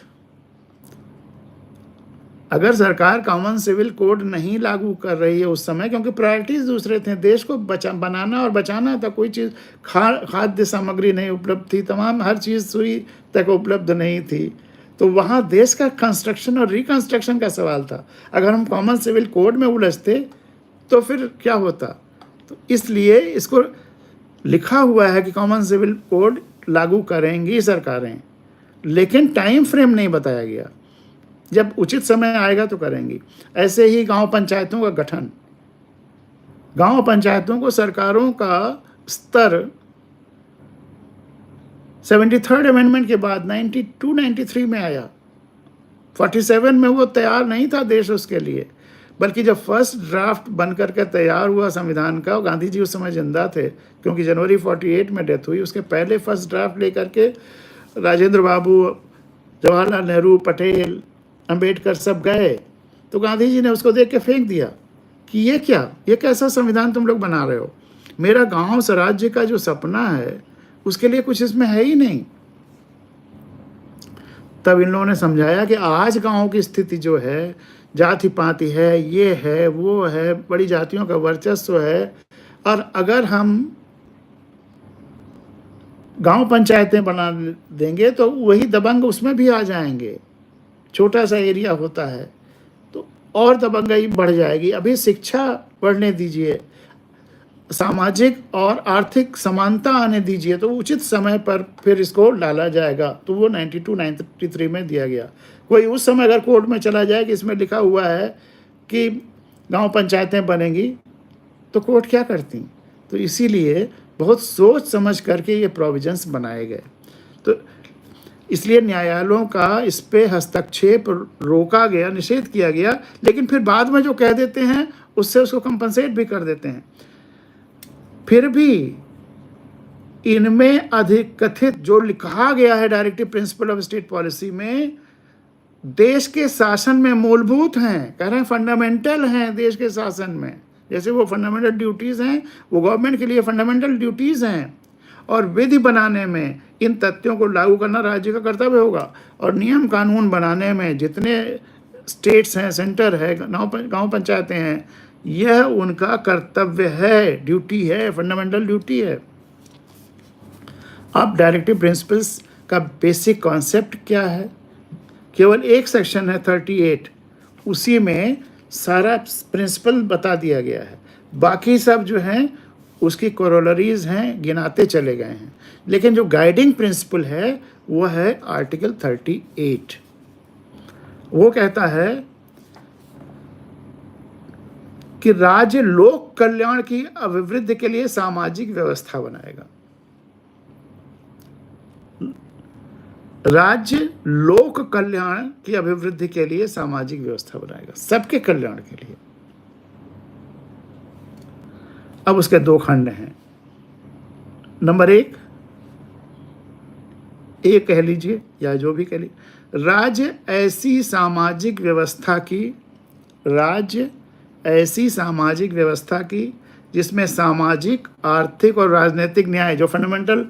अगर सरकार कॉमन सिविल कोड नहीं लागू कर रही है उस समय, क्योंकि प्रायोरिटीज दूसरे थे, देश को बनाना और बचाना था, कोई चीज़ खाद्य सामग्री नहीं उपलब्ध थी, तमाम हर चीज़ सुई तक उपलब्ध नहीं थी, तो वहाँ देश का कंस्ट्रक्शन और रिकंस्ट्रक्शन का सवाल था। अगर हम कॉमन सिविल कोड में उलझते तो फिर क्या होता। तो इसलिए इसको लिखा हुआ है कि कॉमन सिविल कोड लागू करेंगी सरकारें, लेकिन टाइम फ्रेम नहीं बताया गया, जब उचित समय आएगा तो करेंगी। ऐसे ही गांव पंचायतों का गठन, गांव पंचायतों को सरकारों का स्तर 73rd अमेंडमेंट के बाद 92-93 में आया। 47 में वो तैयार नहीं था देश उसके लिए, बल्कि जब फर्स्ट ड्राफ्ट बन करके तैयार हुआ संविधान का, गांधी जी उस समय जिंदा थे क्योंकि जनवरी 48 में डेथ हुई, उसके पहले फर्स्ट ड्राफ्ट लेकर के राजेंद्र बाबू, जवाहरलाल नेहरू, पटेल, अंबेडकर सब गए, तो गांधी जी ने उसको देख के फेंक दिया कि ये क्या, ये कैसा संविधान तुम लोग बना रहे हो, मेरा गांव स्वराज्य का जो सपना है उसके लिए कुछ इसमें है ही नहीं। तब इन लोगों ने समझाया कि आज गांव की स्थिति जो है, जाति पाति है, ये है, वो है, बड़ी जातियों का वर्चस्व है, और अगर हम गांव पंचायतें बना देंगे तो वही दबंग उसमें भी आ जाएंगे, छोटा सा एरिया होता है तो और दबंगाई बढ़ जाएगी। अभी शिक्षा बढ़ने दीजिए, सामाजिक और आर्थिक समानता आने दीजिए, तो उचित समय पर फिर इसको डाला जाएगा। तो वो 92-93 में दिया गया। कोई उस समय अगर कोर्ट में चला जाए कि इसमें लिखा हुआ है कि गांव पंचायतें बनेंगी, तो कोर्ट क्या करती। तो इसीलिए बहुत सोच समझ करके ये प्रोविजंस बनाए गए। तो इसलिए न्यायालयों का इस पे हस्तक्षेप रोका गया, निषेध किया गया, लेकिन फिर बाद में जो कह देते हैं उससे उसको कंपनसेट भी कर देते हैं। फिर भी इनमें अधिक कथित जो लिखा गया है directive principle of state policy में, देश के शासन में मूलभूत हैं, कह रहे हैं फंडामेंटल हैं देश के शासन में। जैसे वो फंडामेंटल ड्यूटीज़ हैं, वो गवर्नमेंट के लिए फंडामेंटल ड्यूटीज़ हैं, और विधि बनाने में इन तथ्यों को लागू करना राज्य का कर्तव्य होगा। और नियम कानून बनाने में जितने स्टेट्स हैं, सेंटर है, गांव पंचायतें हैं, यह उनका कर्तव्य है, ड्यूटी है, फंडामेंटल ड्यूटी है। अब डायरेक्टिव प्रिंसिपल्स का बेसिक कॉन्सेप्ट क्या है? केवल एक सेक्शन है 38, उसी में सारा प्रिंसिपल बता दिया गया है। बाकी सब जो हैं उसकी कोरोलरीज हैं, गिनाते चले गए हैं। लेकिन जो गाइडिंग प्रिंसिपल है वो है आर्टिकल 38। वो कहता है कि राज्य लोक कल्याण की अभिवृद्धि के लिए सामाजिक व्यवस्था बनाएगा। राज्य लोक कल्याण की अभिवृद्धि के लिए सामाजिक व्यवस्था बनाएगा, सबके कल्याण के लिए। अब उसके दो खंड हैं। नंबर एक कह लीजिए या जो भी कह लीजिए, राज्य ऐसी सामाजिक व्यवस्था की जिसमें सामाजिक, आर्थिक और राजनीतिक न्याय, जो फंडामेंटल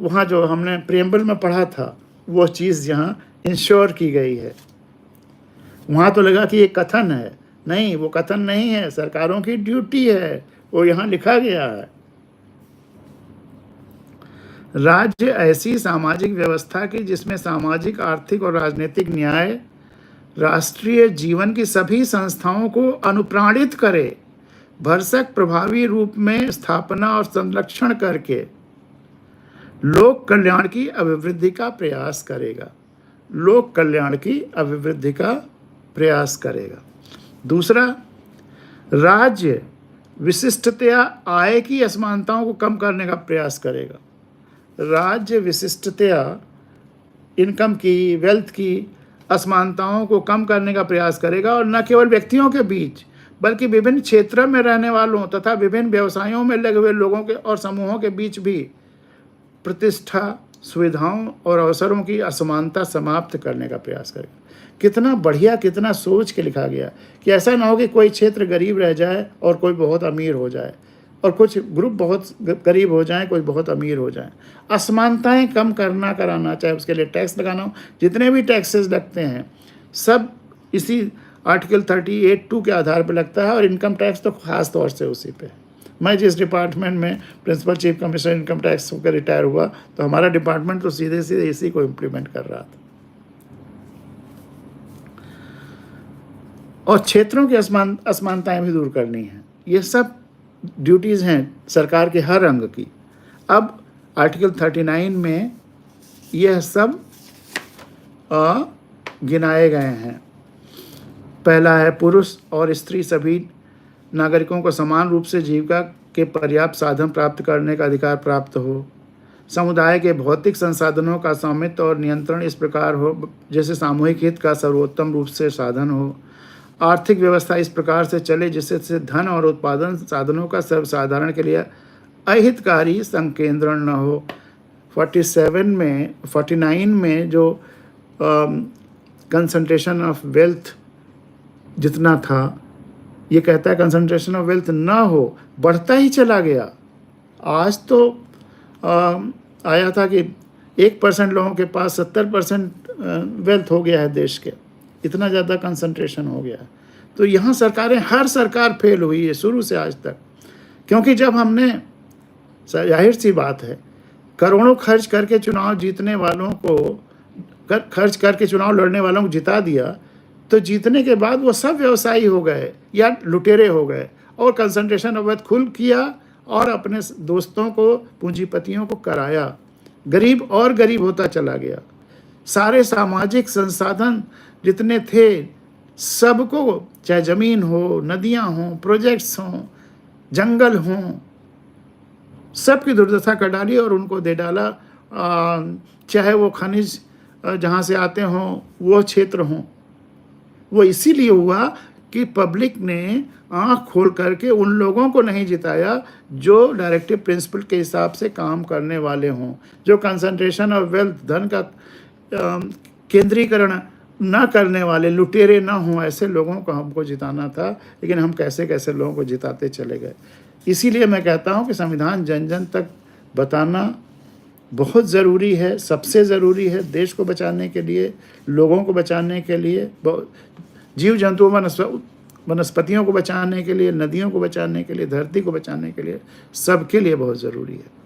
वहाँ जो हमने प्रियम्बल में पढ़ा था, वो चीज़ यहाँ इंश्योर की गई है। वहाँ तो लगा कि ये कथन है, नहीं, वो कथन नहीं है, सरकारों की ड्यूटी है, वो यहाँ लिखा गया है। राज्य ऐसी सामाजिक व्यवस्था की जिसमें सामाजिक, आर्थिक और राजनीतिक न्याय राष्ट्रीय जीवन की सभी संस्थाओं को अनुप्राणित करे, भरसक प्रभावी रूप में स्थापना और संरक्षण करके लोक कल्याण की अभिवृद्धि का प्रयास करेगा। लोक कल्याण की अभिवृद्धि का प्रयास करेगा। दूसरा, राज्य विशिष्टतया आय की असमानताओं को कम करने का प्रयास करेगा। राज्य विशिष्टतया इनकम की, वेल्थ की असमानताओं को कम करने का प्रयास करेगा, और न केवल व्यक्तियों के बीच बल्कि विभिन्न क्षेत्रों में रहने वालों तथा विभिन्न व्यवसायों में लगे हुए लोगों के और समूहों के बीच भी प्रतिष्ठा, सुविधाओं और अवसरों की असमानता समाप्त करने का प्रयास करेगा। कितना बढ़िया, कितना सोच के लिखा गया कि ऐसा ना हो कि कोई क्षेत्र गरीब रह जाए और कोई बहुत अमीर हो जाए, और कुछ ग्रुप बहुत गरीब हो जाएं, कोई बहुत अमीर हो जाएं। असमानताएं कम कराना, चाहे उसके लिए टैक्स लगाना हो, जितने भी टैक्सेस लगते हैं सब इसी आर्टिकल 38(2) के आधार पर लगता है, और इनकम टैक्स तो ख़ास तौर से उसी पे है। मैं जिस डिपार्टमेंट में principal chief commissioner income tax होकर रिटायर हुआ, तो हमारा डिपार्टमेंट तो सीधे सीधे इसी को इम्प्लीमेंट कर रहा था। और क्षेत्रों की असमानताएं भी दूर करनी है। ये सब ड्यूटीज़ हैं सरकार के हर अंग की। अब आर्टिकल 39 में यह सब गिनाए गए हैं। पहला है, पुरुष और स्त्री सभी नागरिकों को समान रूप से जीविका के पर्याप्त साधन प्राप्त करने का अधिकार प्राप्त हो। समुदाय के भौतिक संसाधनों का स्वामित्व और नियंत्रण इस प्रकार हो जैसे सामूहिक हित का सर्वोत्तम रूप से साधन हो। आर्थिक व्यवस्था इस प्रकार से चले जिससे धन और उत्पादन साधनों का सर्वसाधारण के लिए अहितकारी संकेंद्रण न हो। 49 में जो कंसंट्रेशन ऑफ वेल्थ जितना था, ये कहता है कंसंट्रेशन ऑफ वेल्थ ना हो, बढ़ता ही चला गया। आज तो आया था कि 1% लोगों के पास 70% वेल्थ हो गया है देश के, इतना ज़्यादा कंसंट्रेशन हो गया। तो यहाँ सरकारें, हर सरकार फेल हुई है शुरू से आज तक, क्योंकि जब हमने, जाहिर सी बात है, करोड़ों खर्च करके चुनाव जीतने वालों को, खर्च करके चुनाव लड़ने वालों को जिता दिया, तो जीतने के बाद वो सब व्यवसायी हो गए या लुटेरे हो गए, और कंसंट्रेशन ऑफ वेल्थ खुल किया और अपने दोस्तों को, पूंजीपतियों को कराया। गरीब और गरीब होता चला गया। सारे सामाजिक संसाधन जितने थे सबको, चाहे ज़मीन हो, नदियां हों, प्रोजेक्ट्स हों, जंगल हों, सबकी दुर्दशा कर डाली और उनको दे डाला। चाहे वो खनिज जहाँ से आते हों, वो क्षेत्र हों। वो इसीलिए हुआ कि पब्लिक ने आँख खोल करके उन लोगों को नहीं जिताया जो डायरेक्टिव प्रिंसिपल के हिसाब से काम करने वाले हों, जो कंसंट्रेशन ऑफ वेल्थ, धन का केंद्रीकरण ना करने वाले, लुटेरे ना हों, ऐसे लोगों को हमको जिताना था। लेकिन हम कैसे कैसे लोगों को जिताते चले गए। इसीलिए मैं कहता हूँ कि संविधान जन जन तक बताना बहुत ज़रूरी है, सबसे ज़रूरी है, देश को बचाने के लिए, लोगों को बचाने के लिए, जीव जंतुओं, वनस्पतियों को बचाने के लिए, नदियों को बचाने के लिए, धरती को बचाने के लिए, सबके लिए बहुत ज़रूरी है।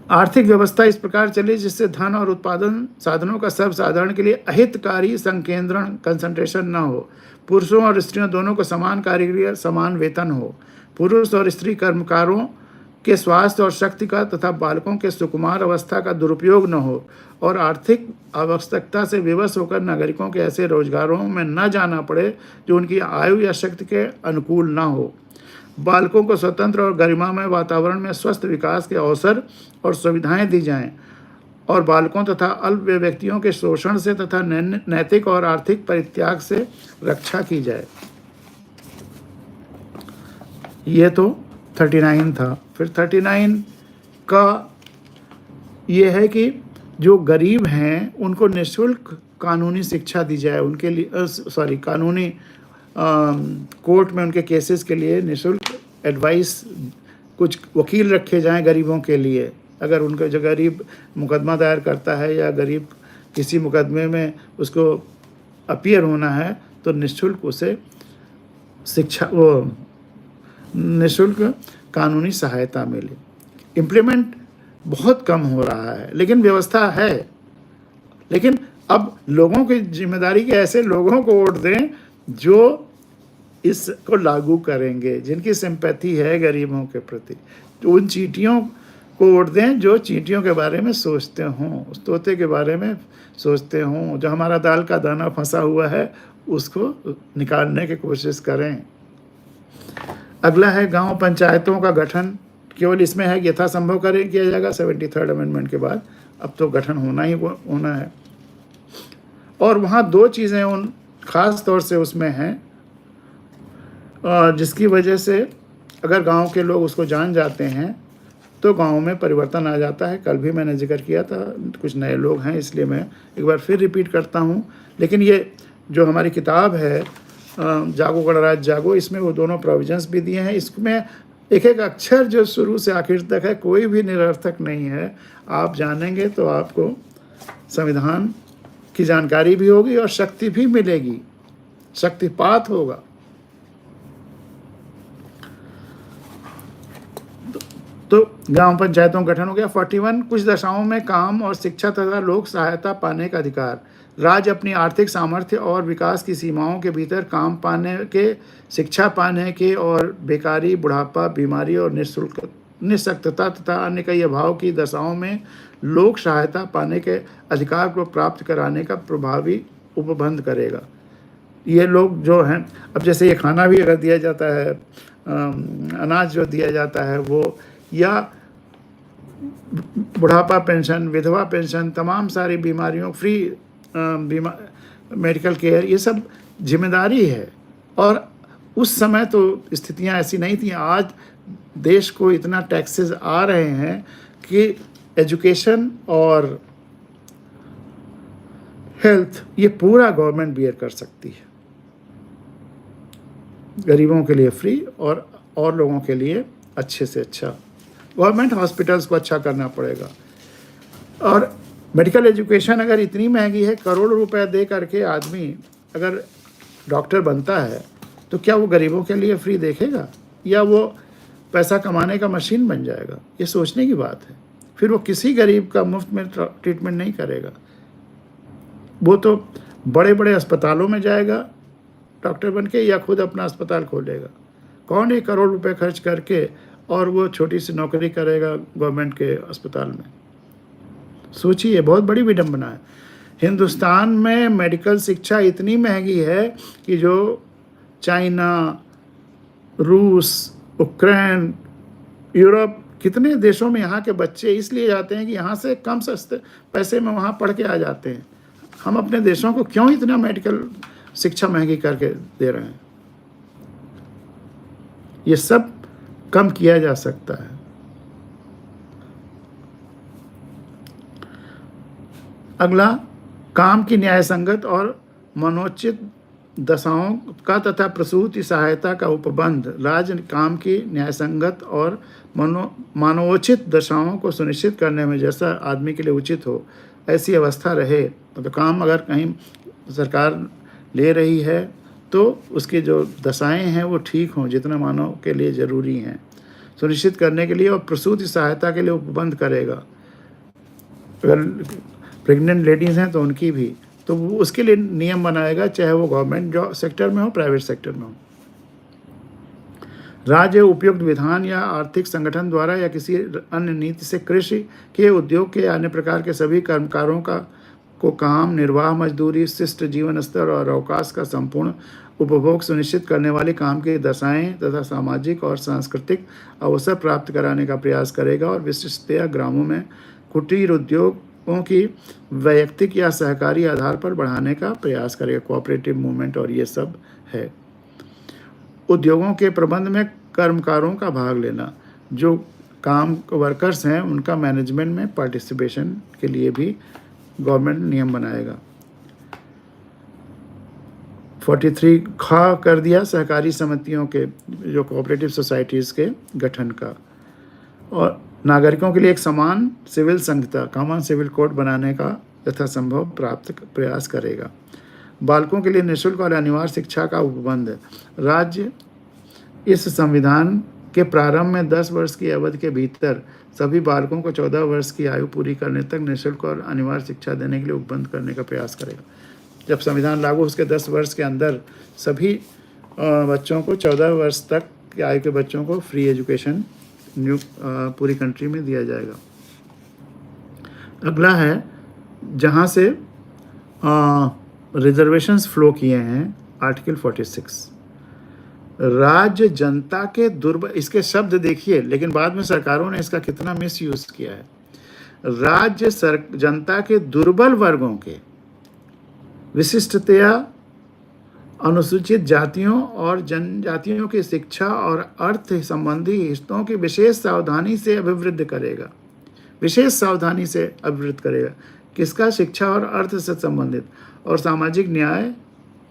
आर्थिक व्यवस्था इस प्रकार चले जिससे धन और उत्पादन साधनों का सर्वसाधारण के लिए अहितकारी संकेंद्रण, कंसंट्रेशन न हो। पुरुषों और स्त्रियों दोनों को समान कार्य के लिए समान वेतन हो। पुरुष और स्त्री कर्मकारों के स्वास्थ्य और शक्ति का तथा बालकों के सुकुमार अवस्था का दुरुपयोग न हो, और आर्थिक आवश्यकता से विवश होकर नागरिकों के ऐसे रोजगारों में न जाना पड़े जो उनकी आयु या शक्ति के अनुकूल न हो। बालकों को स्वतंत्र और गरिमामय वातावरण में स्वस्थ विकास के अवसर और सुविधाएं दी जाएं, और बालकों तथा अल्प व्यक्तियों के शोषण से तथा नैतिक और आर्थिक परित्याग से रक्षा की जाए। ये तो 39 था। फिर 39 का ये है कि जो गरीब हैं उनको निःशुल्क कानूनी शिक्षा दी जाए, उनके लिए कानूनी कोर्ट में उनके केसेस के लिए निःशुल्क एडवाइस, कुछ वकील रखे जाएं गरीबों के लिए। अगर उनका जो गरीब मुकदमा दायर करता है या गरीब किसी मुकदमे में उसको अपीयर होना है, तो निःशुल्क उसे शिक्षा, वो निःशुल्क कानूनी सहायता मिले। इम्प्लीमेंट बहुत कम हो रहा है, लेकिन व्यवस्था है। लेकिन अब लोगों की जिम्मेदारी के ऐसे लोगों को वोट दें जो इसको लागू करेंगे, जिनकी सिंपैथी है गरीबों के प्रति। तो उन चींटियों को वोट दें जो चींटियों के बारे में सोचते हों, उस तोते के बारे में सोचते हों, जो हमारा दाल का दाना फंसा हुआ है उसको निकालने की कोशिश करें। अगला है गांव पंचायतों का गठन। केवल इसमें है कि यथासंभव किया जाएगा 73rd अमेंडमेंट के बाद। अब तो गठन होना ही होना है। और वहाँ दो चीज़ें उन ख़ास तौर से उसमें हैं जिसकी वजह से अगर गांव के लोग उसको जान जाते हैं तो गांव में परिवर्तन आ जाता है। कल भी मैंने जिक्र किया था, कुछ नए लोग हैं इसलिए मैं एक बार फिर रिपीट करता हूँ। लेकिन ये जो हमारी किताब है जागो गणराज्य जागो, इसमें वो दोनों प्रोविजंस भी दिए हैं। इसमें एक एक अक्षर जो शुरू से आखिर तक है, कोई भी निरर्थक नहीं है। आप जानेंगे तो आपको संविधान की जानकारी भी होगी और शक्ति भी मिलेगी, शक्तिपात होगा। तो ग्राम पंचायतों का गठन हो गया। 41 कुछ दशाओं में काम और शिक्षा तथा लोक सहायता पाने का अधिकार। राज्य अपनी आर्थिक सामर्थ्य और विकास की सीमाओं के भीतर काम पाने के, शिक्षा पाने के और बेकारी, बुढ़ापा, बीमारी और निःशक्तता तथा अन्य कई अभाव की दशाओं में लोक सहायता पाने के अधिकार को प्राप्त कराने का प्रभावी उपबंध करेगा। ये लोग जो हैं, अब जैसे ये खाना भी अगर दिया जाता है, अनाज जो दिया जाता है वो, या बुढ़ापा पेंशन, विधवा पेंशन, तमाम सारी बीमारियों फ्री मेडिकल केयर, ये सब जिम्मेदारी है। और उस समय तो स्थितियां ऐसी नहीं थी। आज देश को इतना टैक्सेस आ रहे हैं कि एजुकेशन और हेल्थ ये पूरा गवर्नमेंट बियर कर सकती है, गरीबों के लिए फ्री और लोगों के लिए अच्छे से अच्छा। गवर्नमेंट हॉस्पिटल्स को अच्छा करना पड़ेगा। और मेडिकल एजुकेशन अगर इतनी महंगी है, करोड़ों रुपए दे करके आदमी अगर डॉक्टर बनता है, तो क्या वो गरीबों के लिए फ्री देखेगा या वो पैसा कमाने का मशीन बन जाएगा? ये सोचने की बात है। फिर वो किसी गरीब का मुफ्त में ट्रीटमेंट नहीं करेगा, वो तो बड़े बड़े अस्पतालों में जाएगा डॉक्टर बन के, या खुद अपना अस्पताल खोलेगा। कौन 1 करोड़ रुपए खर्च करके और वो छोटी सी नौकरी करेगा गवर्नमेंट के अस्पताल में? सोचिए, बहुत बड़ी विडंबना है। हिंदुस्तान में मेडिकल शिक्षा इतनी महंगी है कि जो चाइना, रूस, यूक्रेन, यूरोप, कितने देशों में यहाँ के बच्चे इसलिए जाते हैं कि यहाँ से कम सस्ते पैसे में वहाँ पढ़ के आ जाते हैं। हम अपने देशों को क्यों इतना मेडिकल शिक्षा महंगी करके दे रहे हैं? ये सब कम किया जा सकता है। अगला, काम की न्यायसंगत और मनोचित दशाओं का तथा प्रसूति सहायता का उपबंध। राज्य काम की न्यायसंगत और मानवोचित दशाओं को सुनिश्चित करने में जैसा आदमी के लिए उचित हो ऐसी अवस्था रहे। तो काम अगर कहीं सरकार ले रही है तो उसकी जो दशाएं हैं वो ठीक हों, जितना मानव के लिए ज़रूरी हैं, सुनिश्चित करने के लिए। और प्रसूति सहायता के लिए उपबंध करेगा। अगर प्रेग्नेंट लेडीज़ हैं तो उनकी भी, तो वो उसके लिए नियम बनाएगा, चाहे वो गवर्नमेंट जॉब सेक्टर में हो, प्राइवेट सेक्टर में हो। राज्य उपयुक्त विधान या आर्थिक संगठन द्वारा या किसी अन्य नीति से कृषि के, उद्योग के, अन्य प्रकार के सभी कर्मकारों को काम, निर्वाह, मजदूरी, शिष्ट जीवन स्तर और अवकाश का संपूर्ण उपभोग सुनिश्चित करने वाले काम की दशाएं तथा सामाजिक और सांस्कृतिक अवसर प्राप्त कराने का प्रयास करेगा। और विशिष्टतया ग्रामों में कुटीर उद्योगों की वैयक्तिक या सहकारी आधार पर बढ़ाने का प्रयास करेगा। कोऑपरेटिव मूवमेंट और ये सब है। उद्योगों के प्रबंध में कर्मकारों का भाग लेना, जो काम वर्कर्स हैं उनका मैनेजमेंट में पार्टिसिपेशन के लिए भी गवर्नमेंट नियम बनाएगा। 43 खा कर दिया सहकारी समितियों के, जो कोऑपरेटिव सोसाइटीज़ के गठन का। और नागरिकों के लिए एक समान सिविल संहिता, कॉमन सिविल कोड बनाने का यथासंभव प्रयास करेगा। बालकों के लिए निःशुल्क और अनिवार्य शिक्षा का उपबंध। राज्य इस संविधान के प्रारंभ में 10 वर्ष की अवधि के भीतर सभी बालकों को 14 वर्ष की आयु पूरी करने तक निःशुल्क और अनिवार्य शिक्षा देने के लिए उपबंध करने का प्रयास करेगा। जब संविधान लागू उसके 10 वर्ष के अंदर सभी बच्चों को, 14 वर्ष तक की आयु के बच्चों को फ्री एजुकेशन पूरी कंट्री में दिया जाएगा। अगला है जहाँ से रिजर्वेशंस फ्लो किए हैं, आर्टिकल 46। राज्य जनता के दुर्बल, इसके शब्द देखिए, लेकिन बाद में सरकारों ने इसका कितना मिस यूज किया है। राज्य जनता के दुर्बल वर्गों के, विशिष्टतया अनुसूचित जातियों और जनजातियों की शिक्षा और अर्थ संबंधी हितों की विशेष सावधानी से अभिवृद्धि करेगा। विशेष सावधानी से अभिवृद्धि करेगा। किसका? शिक्षा और अर्थ से संबंधित, और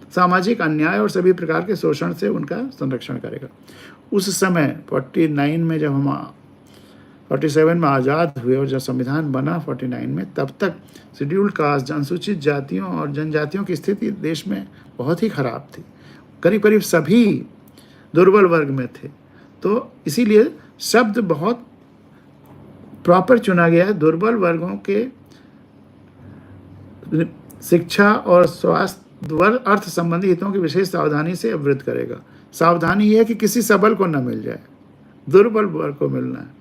सामाजिक अन्याय और सभी प्रकार के शोषण से उनका संरक्षण करेगा। उस समय 49 में जब हम 47 में आज़ाद हुए और जब संविधान बना 49 में, तब तक शेड्यूल्ड कास्ट, अनुसूचित जातियों और जनजातियों की स्थिति देश में बहुत ही खराब थी। करीब करीब सभी दुर्बल वर्ग में थे। तो इसीलिए शब्द बहुत प्रॉपर चुना गया है। दुर्बल वर्गों के शिक्षा और स्वास्थ्य वर्ग अर्थ संबंधी हितों की विशेष सावधानी से अवरुद्ध करेगा। सावधानी यह है कि किसी सबल को न मिल जाए, दुर्बल वर्ग को मिलना है।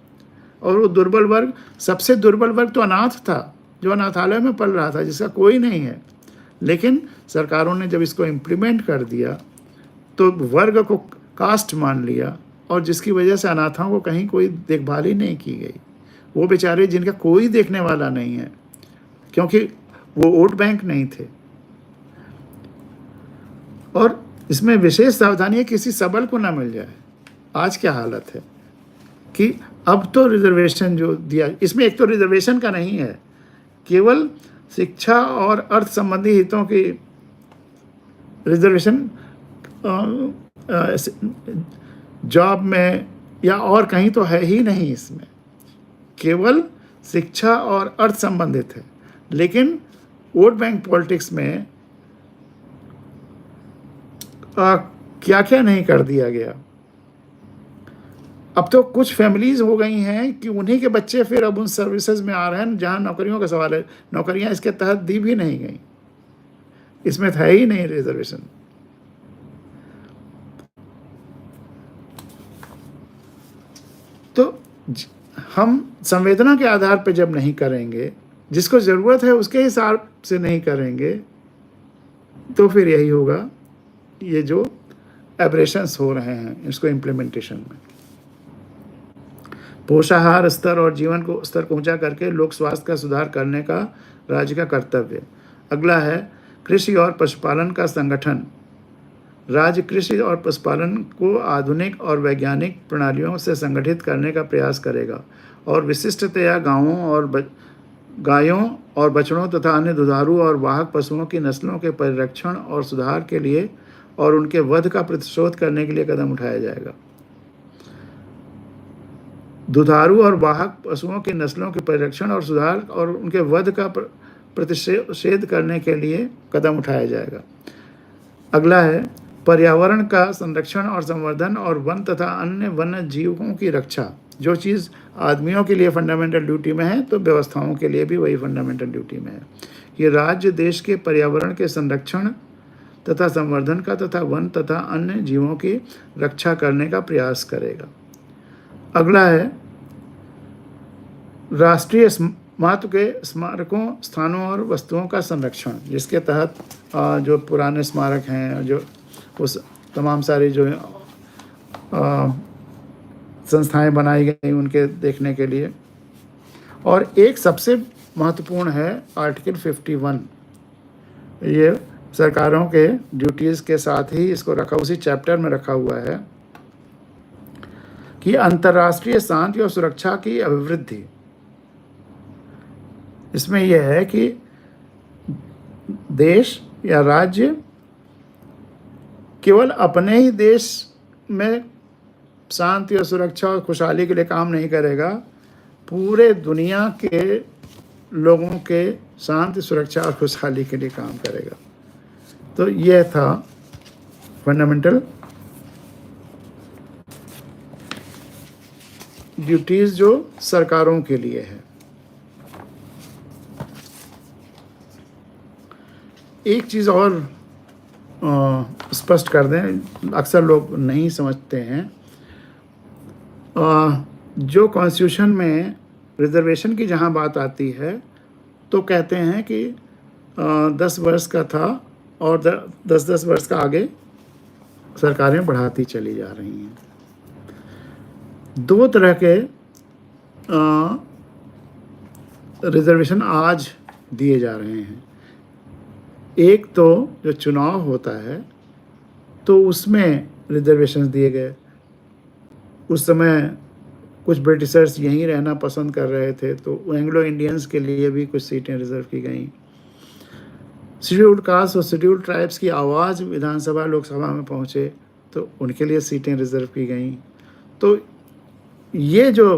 और वो दुर्बल वर्ग, सबसे दुर्बल वर्ग तो अनाथ था, जो अनाथालय में पल रहा था, जिसका कोई नहीं है। लेकिन सरकारों ने जब इसको इम्प्लीमेंट कर दिया तो वर्ग को कास्ट मान लिया, और जिसकी वजह से अनाथों को कहीं कोई देखभाल ही नहीं की गई। वो बेचारे जिनका कोई देखने वाला नहीं है, क्योंकि वो वोट बैंक नहीं थे। और इसमें विशेष सावधानी है किसी सबल को ना मिल जाए। आज क्या हालत है कि अब तो रिजर्वेशन जो दिया, इसमें एक तो रिजर्वेशन का नहीं है, केवल शिक्षा और अर्थ संबंधी हितों की रिजर्वेशन जॉब में या और कहीं तो है ही नहीं। इसमें केवल शिक्षा और अर्थ संबंधित है। लेकिन वोट बैंक पॉलिटिक्स में क्या क्या नहीं कर दिया गया। अब तो कुछ फैमिलीज हो गई हैं कि उन्हीं के बच्चे फिर अब उन सर्विसेज में आ रहे हैं जहां नौकरियों का सवाल है। नौकरियां इसके तहत दी भी नहीं गई, इसमें था ही नहीं रिजर्वेशन। तो हम संवेदना के आधार पर जब नहीं करेंगे, जिसको ज़रूरत है उसके हिसाब से नहीं करेंगे, तो फिर यही होगा, ये जो एब्रेशंस हो रहे हैं इसको इम्प्लीमेंटेशन में। पोषाहार स्तर और जीवन को स्तर को ऊंचा करके लोक स्वास्थ्य का सुधार करने का राज्य का कर्तव्य। अगला है कृषि और पशुपालन का संगठन। राज्य कृषि और पशुपालन को आधुनिक और वैज्ञानिक प्रणालियों से संगठित करने का प्रयास करेगा और विशिष्टतया गायों और बछड़ों तथा अन्य दुधारू और वाहक पशुओं की नस्लों के परिरक्षण और सुधार के लिए और उनके वध का प्रतिशोध करने के लिए कदम उठाया जाएगा। दुधारू और वाहक पशुओं की नस्लों के परिरक्षण और सुधार और उनके वध का प्रतिषेध करने के लिए कदम उठाया जाएगा। अगला है पर्यावरण का संरक्षण और संवर्धन और वन तथा अन्य वन्य जीवों की रक्षा। जो चीज़ आदमियों के लिए फंडामेंटल ड्यूटी में है, तो व्यवस्थाओं के लिए भी वही फंडामेंटल ड्यूटी में है। ये राज्य देश के पर्यावरण के संरक्षण तथा संवर्धन का तथा वन तथा अन्य जीवों की रक्षा करने का प्रयास करेगा। अगला है राष्ट्रीय महत्व के स्मारकों, स्थानों और वस्तुओं का संरक्षण, जिसके तहत जो पुराने स्मारक हैं, जो उस तमाम सारी जो संस्थाएं बनाई गई उनके देखने के लिए। और एक सबसे महत्वपूर्ण है आर्टिकल 51। ये सरकारों के ड्यूटीज़ के साथ ही इसको रखा, उसी चैप्टर में रखा हुआ है कि अंतर्राष्ट्रीय शांति और सुरक्षा की अभिवृद्धि। इसमें यह है कि देश या राज्य केवल अपने ही देश में शांति और सुरक्षा और खुशहाली के लिए काम नहीं करेगा, पूरे दुनिया के लोगों के शांति, सुरक्षा और खुशहाली के लिए काम करेगा। तो यह था फंडामेंटल ड्यूटीज़ जो सरकारों के लिए है। एक चीज़ और स्पष्ट कर दें, अक्सर लोग नहीं समझते हैं। जो कॉन्स्टिट्यूशन में रिजर्वेशन की जहाँ बात आती है, तो कहते हैं कि 10 वर्ष का था और 10-10 वर्ष का आगे सरकारें बढ़ाती चली जा रही हैं। दो तरह के रिजर्वेशन आज दिए जा रहे हैं। एक तो जो चुनाव होता है तो उसमें रिजर्वेशन दिए गए। उस समय कुछ ब्रिटिशर्स यहीं रहना पसंद कर रहे थे, तो एंग्लो इंडियंस के लिए भी कुछ सीटें रिजर्व की गईं। शेड्यूल्ड कास्ट और शेड्यूल्ड ट्राइब्स की आवाज़ विधानसभा लोकसभा में पहुँचे तो उनके लिए सीटें रिजर्व की गईं। तो ये जो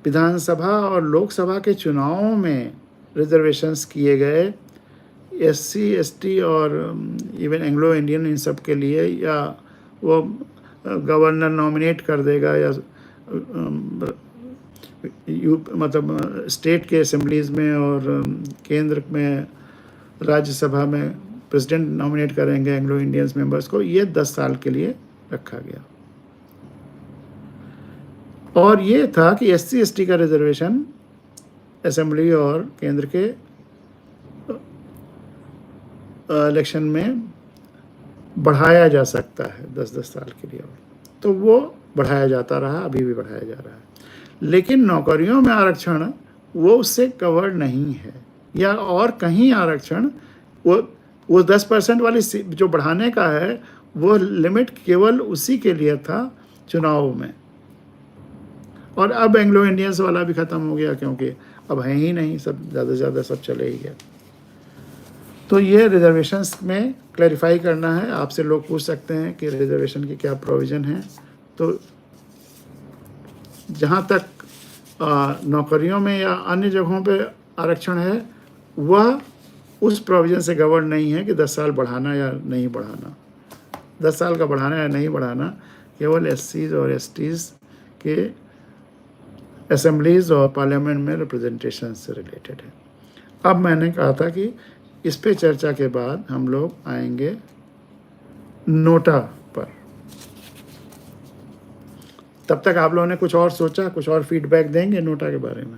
विधानसभा और लोकसभा के चुनावों में रिजर्वेशंस किए गए SC ST और इवन एंग्लो इंडियन इन सब के लिए, या वो गवर्नर नॉमिनेट कर देगा, या मतलब स्टेट के असेंबलीज़ में और केंद्र में राज्यसभा में प्रेसिडेंट नॉमिनेट करेंगे एंग्लो इंडियंस मेंबर्स को, ये 10 साल के लिए रखा गया। और ये था कि SC ST का रिजर्वेशन असेंबली और केंद्र के इलेक्शन में बढ़ाया जा सकता है 10-10 साल के लिए, और तो वो बढ़ाया जाता रहा, अभी भी बढ़ाया जा रहा है। लेकिन नौकरियों में आरक्षण वो उससे कवर्ड नहीं है, या और कहीं आरक्षण वो 10% वाली जो बढ़ाने का है वो लिमिट केवल उसी के लिए था चुनाव में, और अब एंग्लो इंडियंस वाला भी ख़त्म हो गया, क्योंकि अब है ही नहीं, सब ज़्यादा से ज़्यादा सब चले ही गया। तो ये रिजर्वेशंस में क्लैरिफाई करना है। आपसे लोग पूछ सकते हैं कि रिजर्वेशन की क्या प्रोविज़न है। तो जहाँ तक नौकरियों में या अन्य जगहों पे आरक्षण है, वह उस प्रोविज़न से गवर्न नहीं है कि 10 साल बढ़ाना या नहीं बढ़ाना। 10 साल का बढ़ाना या नहीं बढ़ाना केवल SCs और STs के असेंबलीज़ और पार्लियामेंट में रिप्रेजेंटेशन से रिलेटेड है। अब मैंने कहा था कि इस पे चर्चा के बाद हम लोग आएंगे नोटा पर। तब तक आप लोगों ने कुछ और सोचा, कुछ और फीडबैक देंगे नोटा के बारे में?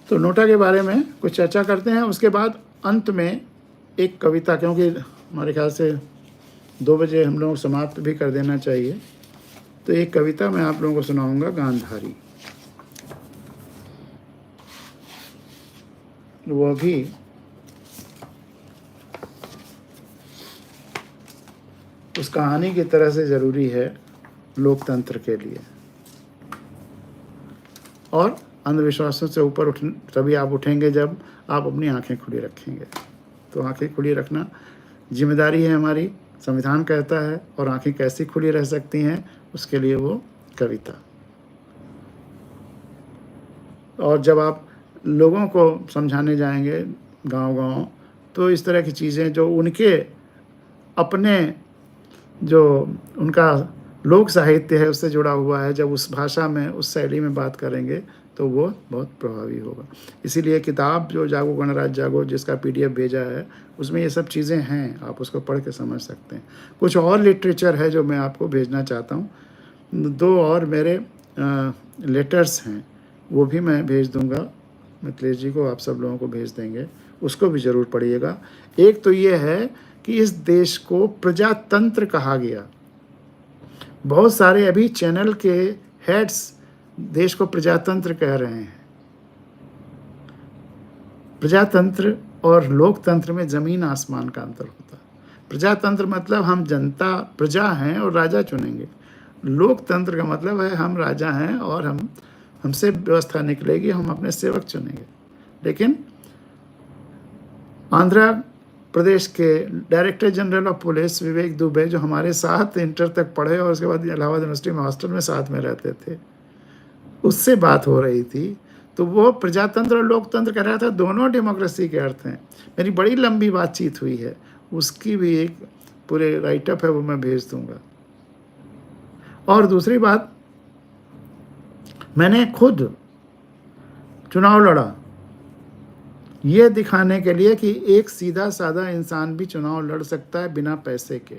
तो नोटा के बारे में कुछ चर्चा करते हैं, उसके बाद अंत में एक कविता, क्योंकि हमारे ख्याल से 2 बजे हम लोग समाप्त भी कर देना चाहिए, तो एक कविता मैं आप लोगों को सुनाऊंगा, गांधारी। वो भी उस कहानी की तरह से ज़रूरी है लोकतंत्र के लिए, और अंधविश्वासों से ऊपर तभी आप उठेंगे जब आप अपनी आंखें खुली रखेंगे। तो आंखें खुली रखना जिम्मेदारी है हमारी, संविधान कहता है। और आंखें कैसी खुली रह सकती हैं, उसके लिए वो कविता। और जब आप लोगों को समझाने जाएंगे गांव-गांव, तो इस तरह की चीज़ें जो उनके अपने जो उनका लोक साहित्य है उससे जुड़ा हुआ है, जब उस भाषा में उस शैली में बात करेंगे तो वो बहुत प्रभावी होगा। इसीलिए किताब जो जागो गणराज्य जागो, जिसका PDF भेजा है, उसमें ये सब चीज़ें हैं, आप उसको पढ़ के समझ सकते हैं। कुछ और लिटरेचर है जो मैं आपको भेजना चाहता हूँ। 2 और मेरे लेटर्स हैं, वो भी मैं भेज दूँगा मिथिलेश जी को, आप सब लोगों को भेज देंगे, उसको भी ज़रूर पढ़िएगा। एक तो ये है कि इस देश को प्रजातंत्र कहा गया। बहुत सारे अभी चैनल के हेड्स देश को प्रजातंत्र कह रहे हैं। प्रजातंत्र और लोकतंत्र में ज़मीन आसमान का अंतर होता है। प्रजातंत्र मतलब हम जनता प्रजा हैं और राजा चुनेंगे। लोकतंत्र का मतलब है हम राजा हैं और हमसे व्यवस्था निकलेगी, हम अपने सेवक चुनेंगे। लेकिन आंध्र प्रदेश के director general of police Vivek Dubey, जो हमारे साथ इंटर तक पढ़े और उसके बाद इलाहाबाद यूनिवर्सिटी में हॉस्टल में साथ में रहते थे, उससे बात हो रही थी, तो वो प्रजातंत्र और लोकतंत्र कह रहा था, दोनों डेमोक्रेसी के अर्थ हैं। मेरी बड़ी लंबी बातचीत हुई है, उसकी भी एक पूरे राइटअप है, वो मैं भेज दूंगा। और दूसरी बात, मैंने खुद चुनाव लड़ा ये दिखाने के लिए कि एक सीधा साधा इंसान भी चुनाव लड़ सकता है बिना पैसे के।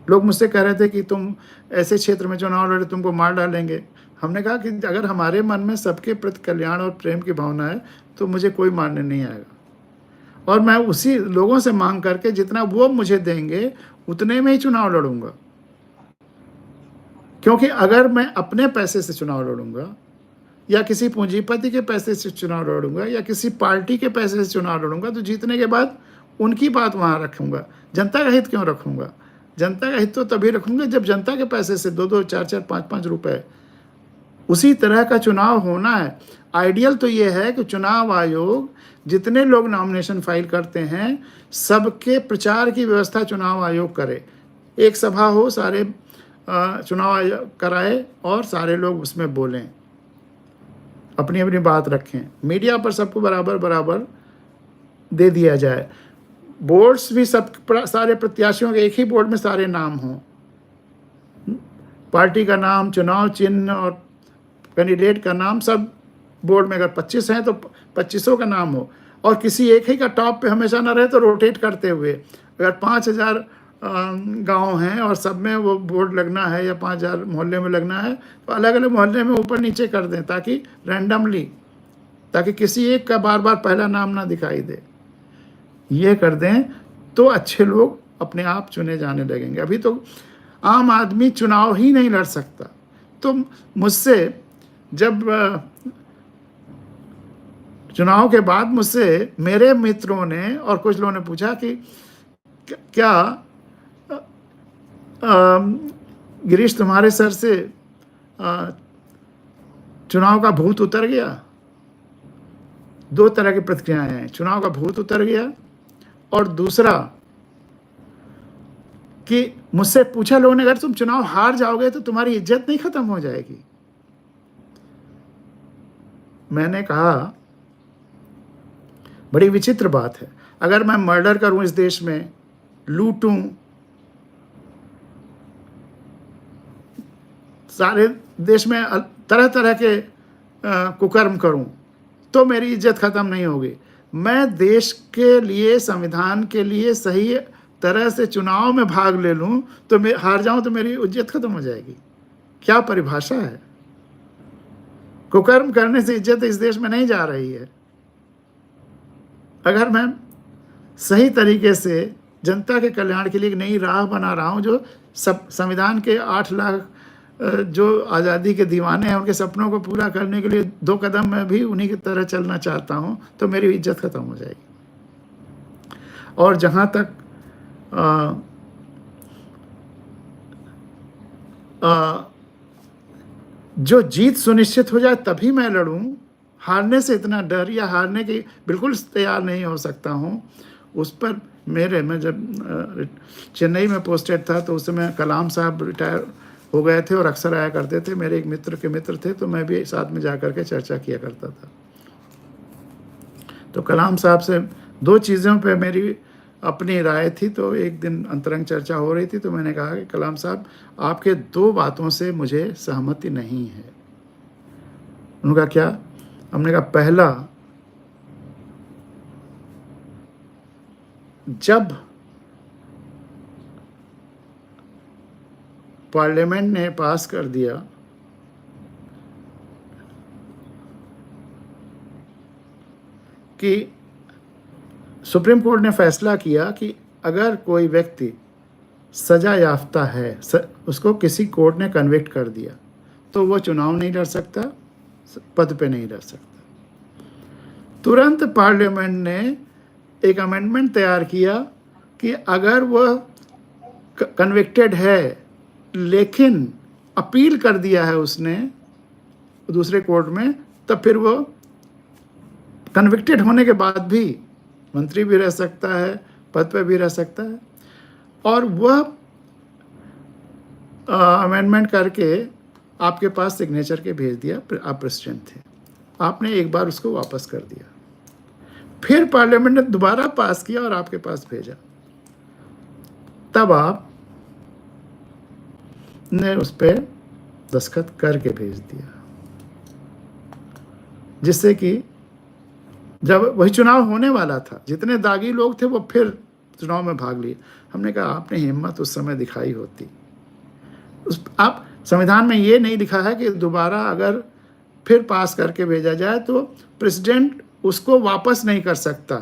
लोग मुझसे कह रहे थे कि तुम ऐसे क्षेत्र में चुनाव लड़े, तुमको मार डालेंगे। हमने कहा कि अगर हमारे मन में सबके प्रति कल्याण और प्रेम की भावना है तो मुझे कोई मारने नहीं आएगा, और मैं उसी लोगों से मांग करके जितना वो मुझे देंगे उतने में ही चुनाव लड़ूंगा। क्योंकि अगर मैं अपने पैसे से चुनाव लड़ूंगा या किसी पूंजीपति के पैसे से चुनाव लड़ूंगा या किसी पार्टी के पैसे से चुनाव लड़ूंगा, तो जीतने के बाद उनकी बात वहाँ रखूंगा। जनता का हित क्यों रखूंगा? जनता का हित तो तभी रखूंगा जब जनता के पैसे से 2-2, 4-4, 5-5 रुपए उसी तरह का चुनाव होना है। आइडियल तो ये है कि चुनाव आयोग जितने लोग नॉमिनेशन फाइल करते हैं सबके प्रचार की व्यवस्था चुनाव आयोग करे। एक सभा हो, सारे चुनाव आयोग कराए और सारे लोग उसमें बोलें, अपनी अपनी बात रखें। मीडिया पर सबको बराबर बराबर दे दिया जाए। बोर्ड्स भी सब सारे प्रत्याशियों के एक ही बोर्ड में सारे नाम हों, पार्टी का नाम, चुनाव चिन्ह और कैंडिडेट का नाम सब बोर्ड में। अगर 25 हैं तो 25 का नाम हो, और किसी एक ही का टॉप पे हमेशा ना रहे तो रोटेट करते हुए। अगर 5000 गांव हैं और सब में वो बोर्ड लगना है या 5000 मोहल्ले में लगना है तो अलग अलग मोहल्ले में ऊपर नीचे कर दें, ताकि रैंडमली, ताकि किसी एक का बार बार पहला नाम ना दिखाई दे। ये कर दें तो अच्छे लोग अपने आप चुने जाने लगेंगे। अभी तो आम आदमी चुनाव ही नहीं लड़ सकता। तो मुझसे जब चुनाव के बाद मुझसे मेरे मित्रों ने और कुछ लोगों ने पूछा कि क्या गिरीश तुम्हारे सर से चुनाव का भूत उतर गया? दो तरह की प्रतिक्रियाएं हैं, चुनाव का भूत उतर गया और दूसरा कि मुझसे पूछा लोगों ने, अगर तुम चुनाव हार जाओगे तो तुम्हारी इज्जत नहीं खत्म हो जाएगी? मैंने कहा बड़ी विचित्र बात है, अगर मैं मर्डर करूं इस देश में, लूटूं, सारे देश में तरह तरह के कुकर्म करूं तो मेरी इज्जत खत्म नहीं होगी। मैं देश के लिए, संविधान के लिए सही तरह से चुनाव में भाग ले लूं तो मैं हार जाऊं तो मेरी इज्जत खत्म हो जाएगी? क्या परिभाषा है? कुकर्म करने से इज्जत इस देश में नहीं जा रही है। अगर मैं सही तरीके से जनता के कल्याण के लिए एक नई राह बना रहा हूं, जो सब संविधान के 8 लाख जो आज़ादी के दीवाने हैं उनके सपनों to पूरा करने के लिए 2 कदम मैं भी उन्हीं की तरह चलना चाहता हूं, तो मेरी इज्जत खत्म हो जाएगी। और जहां तक जो जीत सुनिश्चित हो जाए तभी मैं लड़ूं, हारने से इतना डर या हारने की बिल्कुल तैयार नहीं हो सकता हूं, उस पर मैं जब चेन्नई में पोस्टेड था तो उस समय कलाम साहब रिटायर हो गए थे और अक्सर आया करते थे। मेरे एक मित्र के मित्र थे, तो मैं भी साथ में जा कर के चर्चा किया करता था। तो कलाम साहब से 2 चीज़ों पे मेरी अपनी राय थी। तो एक दिन अंतरंग चर्चा हो रही थी, तो मैंने कहा कि कलाम साहब, आपके 2 बातों से मुझे सहमति नहीं है। उन्होंने कहा क्या? हमने कहा पहला, जब पार्लियामेंट ने पास कर दिया कि सुप्रीम कोर्ट ने फैसला किया कि अगर कोई व्यक्ति सजा याफ्ता है, उसको किसी कोर्ट ने कन्विक्ट कर दिया, तो वो चुनाव नहीं लड़ सकता, पद पे नहीं रह सकता। तुरंत पार्लियामेंट ने एक अमेंडमेंट तैयार किया कि अगर वह कन्विक्टेड है लेकिन अपील कर दिया है उसने दूसरे कोर्ट में, तब फिर वो कन्विक्टेड होने के बाद भी मंत्री भी रह सकता है, पद पे भी रह सकता है। और वह अमेंडमेंट करके आपके पास सिग्नेचर के भेज दिया, आप प्रेसिडेंट थे, आपने एक बार उसको वापस कर दिया, फिर पार्लियामेंट ने दोबारा पास किया और आपके पास भेजा, तब आप ने उस पर दस्तखत करके भेज दिया, जिससे कि जब वही चुनाव होने वाला था, जितने दागी लोग थे वो फिर चुनाव में भाग लिए। हमने कहा आपने हिम्मत उस समय दिखाई होती। आप संविधान में ये नहीं लिखा है कि दोबारा अगर फिर पास करके भेजा जाए तो प्रेसिडेंट उसको वापस नहीं कर सकता,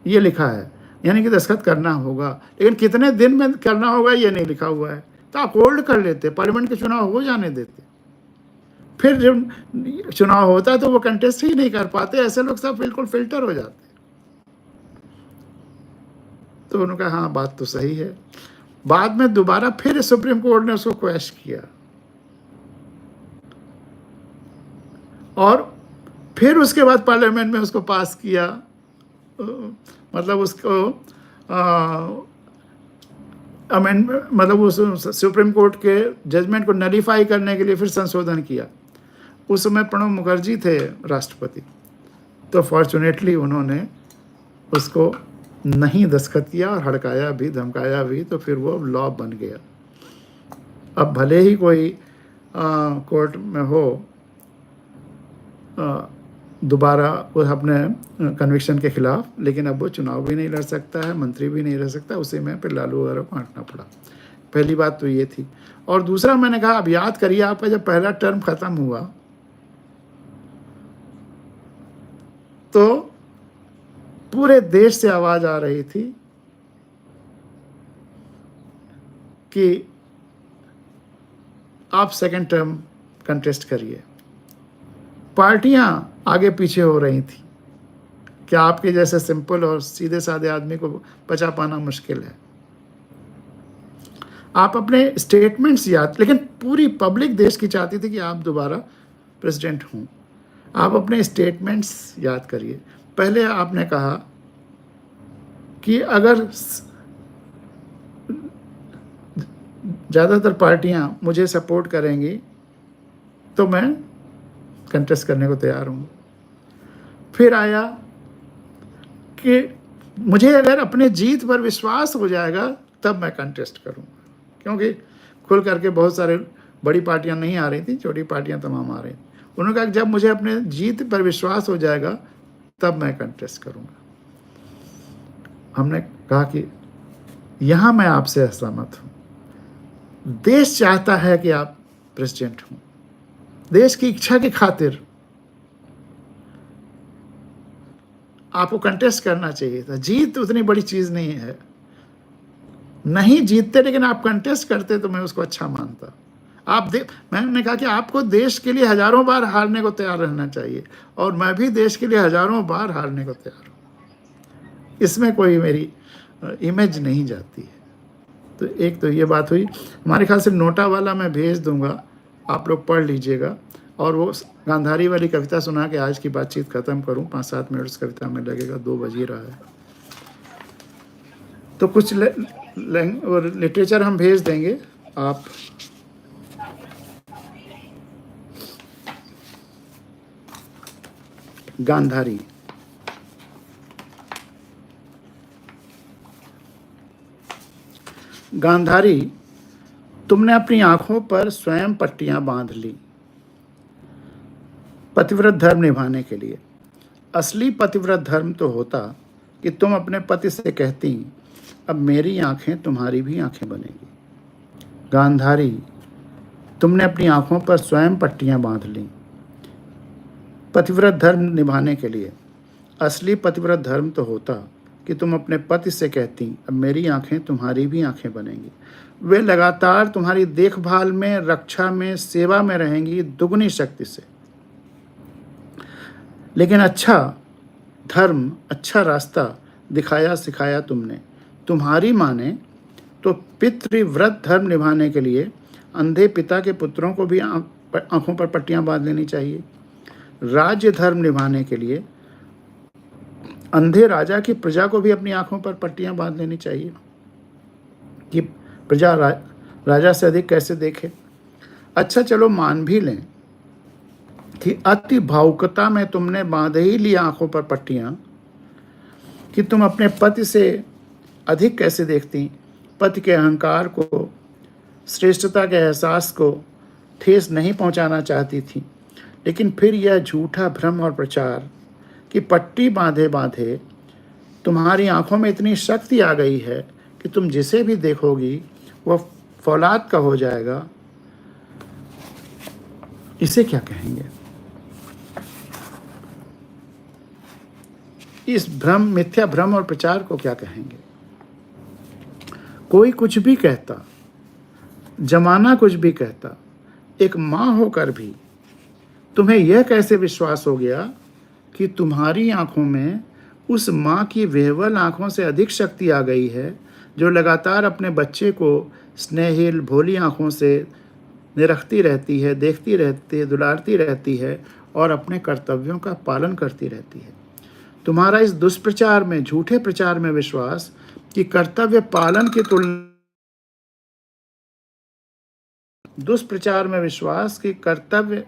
ये लिखा है, यानी कि दस्तखत करना होगा, लेकिन कितने दिन में करना होगा ये नहीं लिखा हुआ है। तो आप होल्ड कर लेते, पार्लियामेंट के चुनाव हो जाने देते, फिर जब चुनाव होता है तो वो कंटेस्ट ही नहीं कर पाते, ऐसे लोग सब बिल्कुल फिल्टर हो जाते। तो उन्होंने कहा हाँ बात तो सही है। बाद में दोबारा फिर सुप्रीम कोर्ट ने उसको क्वेश्चन किया और फिर उसके बाद पार्लियामेंट में उसको पास किया, मतलब उसको अमेंडमेंट, मतलब उस सुप्रीम कोर्ट के जजमेंट को नलीफाई करने के लिए फिर संशोधन किया। उस समय प्रणब मुखर्जी थे राष्ट्रपति, तो फॉर्चुनेटली उन्होंने उसको नहीं दस्तखत किया और हड़काया भी, धमकाया भी, तो फिर वो लॉ बन गया। अब भले ही कोई कोर्ट में हो दोबारा उस अपने कन्विक्शन के खिलाफ, लेकिन अब वो चुनाव भी नहीं लड़ सकता है, मंत्री भी नहीं रह सकता। उसी में फिर लालू वगैरह को हटना पड़ा। पहली बात तो ये थी। और दूसरा मैंने कहा, अब याद करिए आपका जब पहला टर्म खत्म हुआ तो पूरे देश से आवाज आ रही थी कि आप सेकंड टर्म कंटेस्ट करिए। पार्टियां आगे पीछे हो रही थी कि आपके जैसे सिंपल और सीधे साधे आदमी को बचा पाना मुश्किल है। आप अपने स्टेटमेंट्स याद, लेकिन पूरी पब्लिक देश की चाहती थी कि आप दोबारा प्रेसिडेंट हों। आप अपने स्टेटमेंट्स याद करिए। पहले आपने कहा कि अगर ज़्यादातर पार्टियां मुझे सपोर्ट करेंगी तो मैं कंटेस्ट करने को तैयार हूँ। फिर आया कि मुझे अगर अपने जीत पर विश्वास हो जाएगा तब मैं कंटेस्ट करूँगा, क्योंकि खुल करके बहुत सारे बड़ी पार्टियां नहीं आ रही थी, छोटी पार्टियां तमाम आ रही थी। उन्होंने कहा जब मुझे अपने जीत पर विश्वास हो जाएगा तब मैं कंटेस्ट करूँगा। हमने कहा कि यहाँ मैं आपसे असहमत हूँ। देश चाहता है कि आप प्रेसिडेंट हों, देश की इच्छा की खातिर आपको कंटेस्ट करना चाहिए था। जीत उतनी बड़ी चीज नहीं है, नहीं जीतते लेकिन आप कंटेस्ट करते तो मैं उसको अच्छा मानता। मैंने कहा कि आपको देश के लिए हजारों बार हारने को तैयार रहना चाहिए, और मैं भी देश के लिए हजारों बार हारने को तैयार हूँ। इसमें कोई मेरी इमेज नहीं जाती है। तो एक तो ये बात हुई। हमारे ख्याल से नोटा वाला मैं भेज दूंगा, आप लोग पढ़ लीजिएगा। और वो गांधारी वाली कविता सुना के आज की बातचीत खत्म करूं। 5-7 मिनट उस कविता में लगेगा, 2 बज ही रहा है। तो कुछ और लिटरेचर हम भेज देंगे। आप गांधारी, गांधारी, तुमने अपनी आंखों पर स्वयं पट्टियां बांध ली पतिव्रत धर्म निभाने के लिए। असली पतिव्रत धर्म तो होता कि तुम अपने पति से कहती, अब मेरी आंखें तुम्हारी भी आंखें बनेगी। गांधारी, तुमने अपनी आंखों पर स्वयं पट्टियां बांध ली पतिव्रत धर्म निभाने के लिए। असली पतिव्रत धर्म तो होता कि तुम अपने पति से कहती, अब मेरी आंखें तुम्हारी भी आंखें बनेंगी। वे लगातार तुम्हारी देखभाल में, रक्षा में, सेवा में रहेंगी दुगनी शक्ति से। लेकिन अच्छा धर्म, अच्छा रास्ता दिखाया सिखाया तुमने। तुम्हारी माँ ने तो पितृव्रत धर्म निभाने के लिए अंधे पिता के पुत्रों को भी आंखों पर पट्टियां बांध लेनी चाहिए। राज्य धर्म निभाने के लिए अंधे राजा की प्रजा को भी अपनी आंखों पर पट्टियां बांध लेनी चाहिए कि प्रजा राजा से अधिक कैसे देखे। अच्छा चलो मान भी लें कि अति भावुकता में तुमने बांध ही ली आंखों पर पट्टियां कि तुम अपने पति से अधिक कैसे देखती, पति के अहंकार को, श्रेष्ठता के एहसास को ठेस नहीं पहुंचाना चाहती थी। लेकिन फिर यह झूठा भ्रम और प्रचार कि पट्टी बांधे बांधे तुम्हारी आंखों में इतनी शक्ति आ गई है कि तुम जिसे भी देखोगी वह फौलाद का हो जाएगा, इसे क्या कहेंगे? इस भ्रम, मिथ्या भ्रम और प्रचार को क्या कहेंगे? कोई कुछ भी कहता, जमाना कुछ भी कहता, एक माँ होकर भी तुम्हें यह कैसे विश्वास हो गया कि तुम्हारी आंखों में उस माँ की वेहवल आंखों से अधिक शक्ति आ गई है, जो लगातार अपने बच्चे को स्नेहिल भोली आंखों से निरखती रहती है, देखती रहती है, दुलारती रहती है और अपने कर्तव्यों का पालन करती रहती है। तुम्हारा इस दुष्प्रचार में, झूठे प्रचार में विश्वास कि कर्तव्य पालन की तुलना दुष्प्रचार में विश्वास कि कर्तव्य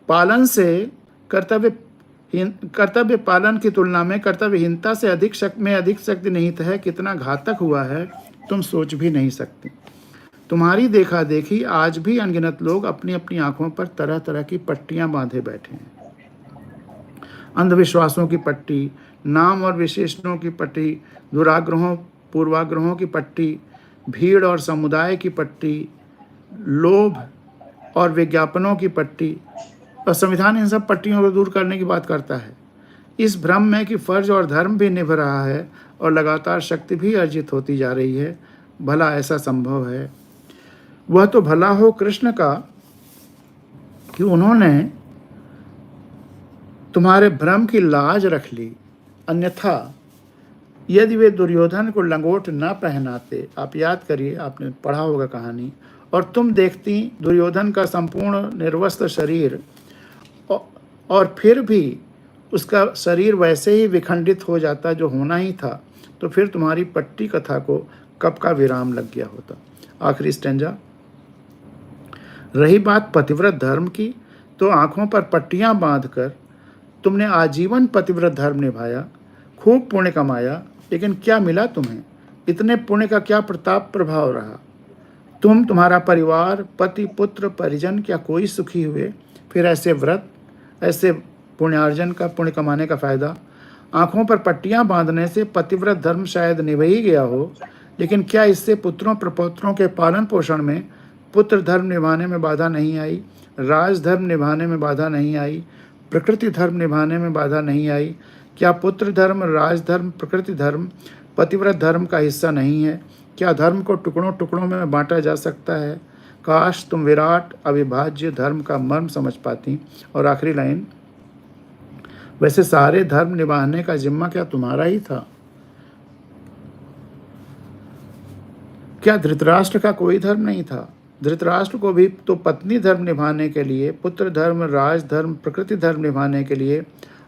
पालन से कर्तव्य पालन की तुलना में कर्तव्यहीनता से अधिक शक्ति निहित है, कितना घातक हुआ है तुम सोच भी नहीं सकते। तुम्हारी देखा देखी आज भी अनगिनत लोग अपनी अपनी आंखों पर तरह तरह की पट्टियां बांधे बैठे हैं। अंधविश्वासों की पट्टी, नाम और विशेषणों की पट्टी, दुराग्रहों पूर्वाग्रहों की पट्टी, भीड़ और समुदाय की पट्टी, लोभ और विज्ञापनों की पट्टी। और संविधान इन सब पट्टियों को दूर करने की बात करता है। इस भ्रम में कि फर्ज और धर्म भी निभ रहा है और लगातार शक्ति भी अर्जित होती जा रही है, भला ऐसा संभव है? वह तो भला हो कृष्ण का कि उन्होंने तुम्हारे भ्रम की लाज रख ली, अन्यथा यदि वे दुर्योधन को लंगोट न पहनाते, आप याद करिए, आपने पढ़ा होगा कहानी, और तुम देखती दुर्योधन का संपूर्ण निर्वस्त्र शरीर और फिर भी उसका शरीर वैसे ही विखंडित हो जाता जो होना ही था, तो फिर तुम्हारी पट्टी कथा को कब का विराम लग गया होता। आखिरी स्टेंजा। रही बात पतिव्रत धर्म की, तो आंखों पर पट्टियां बांधकर तुमने आजीवन पतिव्रत धर्म निभाया, खूब पुण्य कमाया, लेकिन क्या मिला तुम्हें? इतने पुण्य का क्या प्रताप प्रभाव रहा? तुम, तुम्हारा परिवार, पति, पुत्र, परिजन, क्या कोई सुखी हुए? फिर ऐसे व्रत, ऐसे पुण्यार्जन का, पुण्य कमाने का फायदा? आंखों पर पट्टियां बांधने से पतिव्रत धर्म शायद निभ ही गया हो, लेकिन क्या इससे पुत्रों प्रपौत्रों के पालन पोषण में, पुत्र धर्म निभाने में बाधा नहीं आई? राज धर्म निभाने में बाधा नहीं आई? प्रकृति धर्म निभाने में बाधा नहीं आई? क्या पुत्र धर्म, राज धर्म, प्रकृति धर्म पतिव्रत धर्म का हिस्सा नहीं है? क्या धर्म को टुकड़ों टुकड़ों में बांटा जा सकता है? काश तुम विराट अविभाज्य धर्म का मर्म समझ पाती। और आखिरी लाइन, वैसे सारे धर्म निभाने का जिम्मा क्या तुम्हारा ही था? क्या धृतराष्ट्र का कोई धर्म नहीं था? धृतराष्ट्र को भी तो पत्नी धर्म निभाने के लिए, पुत्र धर्म, राज धर्म, प्रकृति धर्म निभाने के लिए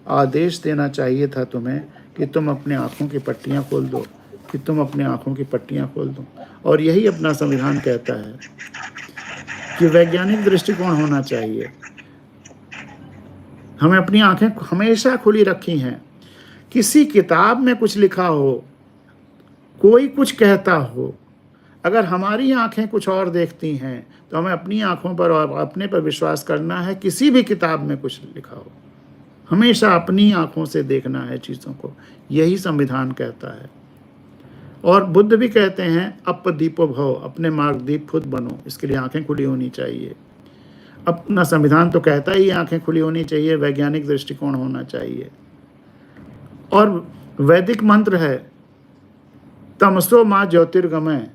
आदेश देना चाहिए था तुम्हें कि तुम अपने आंखों की पट्टियां खोल दो, कि तुम अपने आंखों की पट्टियां खोल दो। और यही अपना संविधान कहता है कि वैज्ञानिक दृष्टिकोण होना चाहिए। हमें अपनी आंखें हमेशा खुली रखी हैं। किसी किताब में कुछ लिखा हो, कोई कुछ कहता हो, अगर हमारी आंखें कुछ और देखती हैं तो हमें अपनी आंखों पर और अपने पर विश्वास करना है। किसी भी किताब में कुछ लिखा हो, हमेशा अपनी आंखों से देखना है चीज़ों को, यही संविधान कहता है। और बुद्ध भी कहते हैं अपदीपो भव, अपने मार्गदीप खुद बनो। इसके लिए आंखें खुली होनी चाहिए। अपना संविधान तो कहता ही आंखें खुली होनी चाहिए, वैज्ञानिक दृष्टिकोण होना चाहिए। और वैदिक मंत्र है तमसो माँ ज्योतिर्गमय,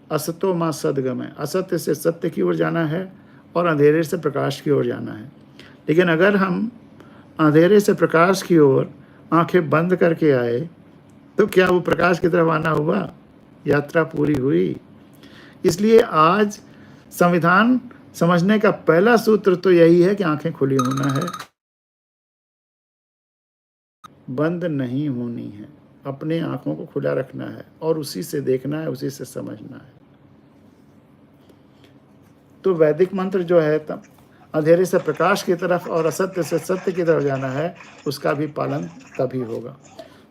असतो माँ सदगमय। असत्य से सत्य की ओर जाना है और अंधेरे से प्रकाश की ओर जाना है। लेकिन अगर हम अंधेरे से प्रकाश की ओर आंखें बंद करके आए तो क्या वो प्रकाश की तरफ आना हुआ? यात्रा पूरी हुई। इसलिए आज संविधान समझने का पहला सूत्र तो यही है कि आंखें खुली होना है, बंद नहीं होनी है। अपने आंखों को खुला रखना है और उसी से देखना है, उसी से समझना है। तो वैदिक मंत्र जो है तब अंधेरे से प्रकाश की तरफ और असत्य से सत्य की तरफ जाना है, उसका भी पालन तभी होगा।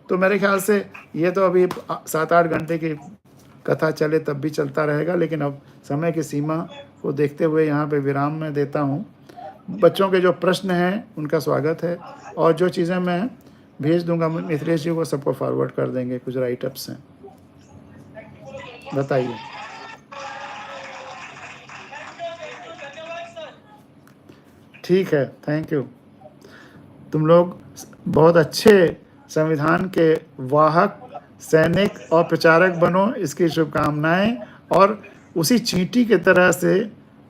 तो मेरे ख्याल से ये तो अभी 7-8 घंटे की कथा चले तब भी चलता रहेगा, लेकिन अब समय की सीमा को देखते हुए यहाँ पे विराम मैं देता हूँ। बच्चों के जो प्रश्न हैं उनका स्वागत है, और जो चीज़ें मैं भेज दूंगा मिथिलेश जी को सबको फॉरवर्ड कर देंगे। कुछ राइटअप्स हैं, बताइए। ठीक है, थैंक यू। तुम लोग बहुत अच्छे संविधान के वाहक, सैनिक और प्रचारक बनो, इसकी शुभकामनाएं। और उसी चींटी के तरह से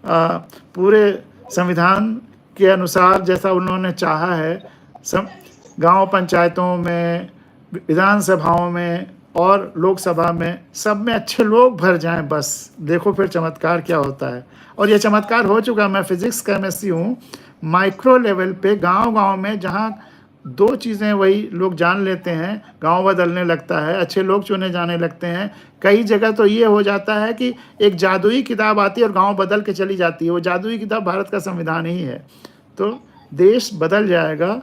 पूरे संविधान के अनुसार जैसा उन्होंने चाहा है, सब गांव पंचायतों में, विधानसभाओं में और लोकसभा में सब में अच्छे लोग भर जाएं, बस देखो फिर चमत्कार क्या होता है। और ये चमत्कार हो चुका। मैं फिजिक्स का एमएससी हूँ। माइक्रो लेवल पे गांव-गांव में जहाँ 2 चीज़ें वही लोग जान लेते हैं, गांव बदलने लगता है, अच्छे लोग चुने जाने लगते हैं। कई जगह तो ये हो जाता है कि एक जादुई किताब आती है और गांव बदल के चली जाती है। वो जादुई किताब भारत का संविधान ही है। तो देश बदल जाएगा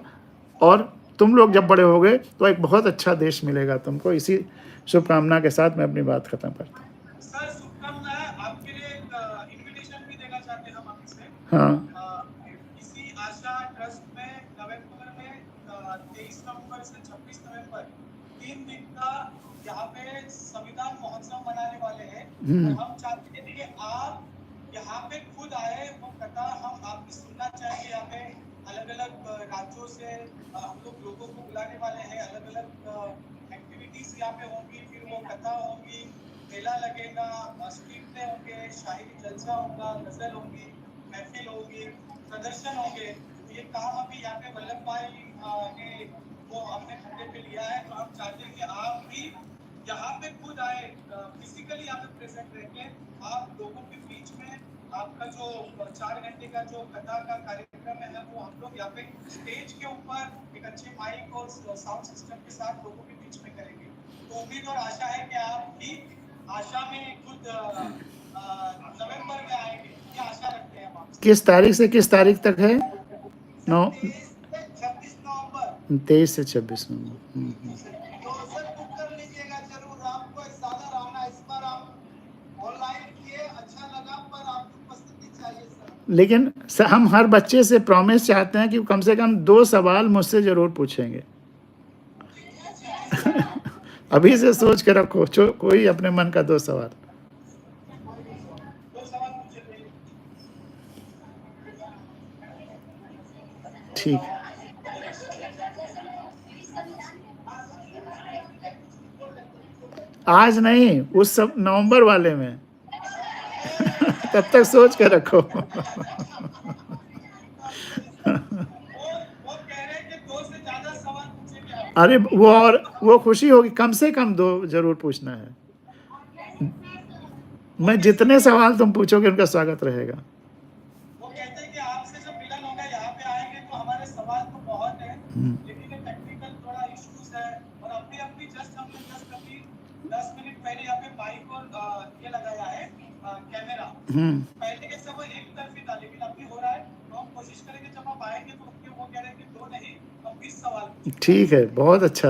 और तुम लोग जब बड़े होगे तो एक बहुत अच्छा देश मिलेगा तुमको। इसी शुभकामना के साथ मैं अपनी बात खत्म करता हूँ। सर शुभकामनाएं। आपके लिए एक इनविटेशन भी देना चाहते हैं हम आपसे। हाँ, इसी आशा ट्रस्ट में नवंबर में 23 नवंबर से 26 नवंबर 3 दिन का यहाँ पे संविधान महोत्सव मनाने वाले हैं। और हम चाहते हैं कि आप यहाँ पे खुद आए, वो कथा हम आपकी सुनना चाहेंगे। यहाँ पे अलग अलग राज्यों से हम लोग लोगों को बुलाने वाले हैं। अलग अलग एक्टिविटीज यहाँ पे होंगी, फिर वो कथा होंगी, मेला लगेगा, स्ट्रीट प्ले होंगे, शायरी जलसा होगा, गजल होगी, महफिल होगी, प्रदर्शन होंगे। ये काम अभी यहाँ पे वल्लभ भाई ने वो अपने खंडे पे लिया है। तो हम चाहते हैं कि आप भी यहाँ पे खुद आए, फिजिकली यहाँ पे प्रेजेंट रहके आप लोगों के बीच में आपका जो 4 घंटे का जो कथा का कार्यक्रम है वो हम लोग यहाँ पे स्टेज के ऊपर एक अच्छे माइक और साउंड सिस्टम के साथ लोगों के बीच में करेंगे। तो उम्मीद और आशा है कि आप भी आशा में खुद नवंबर में आएंगे। ये आशा रखते हैं हम आपसे। किस तारीख से किस तारीख तक है? 26 नवंबर 23 से 26 नवंबर। तो सर बुक कर लीजिएगा जरूर। आपको ज्यादा रहना इस बार आप ऑनलाइन किए, अच्छा लगा, पर आपकी उपस्थिति चाहिए सर। लेकिन हम हर बच्चे से प्रॉमिस चाहते हैं कि कम से कम 2 सवाल मुझसे जरूर पूछेंगे। अभी से सोच के रखो, कोई अपने मन का 2 सवाल। ठीक है। आज नहीं, उस सब नवंबर वाले में। तब तक सोच के रखो। वो कह रहे हैं कि 2 से ज्यादा सवाल पूछेंगे आप। अरे वो खुशी होगी, कम से कम 2 जरूर पूछना है। मैं जितने सवाल तुम पूछोगे उनका स्वागत रहेगा। वो कहते हैं कि आपसे जब मिलन होगा यहाँ पे आएंगे तो हमारे सवाल तो बहुत है, लेकिन ये टेक्निकल थोड़ा इश्यूज है। और अभी जस्ट हमने अभी 10 मिनट पहले यहाँ पे माइक और ये लगाया है कैमरा। पहले के सब एक तरफी था, लेकिन अभी हो रहा है। तो हम कोशिश करेंगे जब आप आएंगे तो वो कह रहे हैं कि 2 नहीं, हम 20 सवाल। ठीक है, बहुत अच्छा।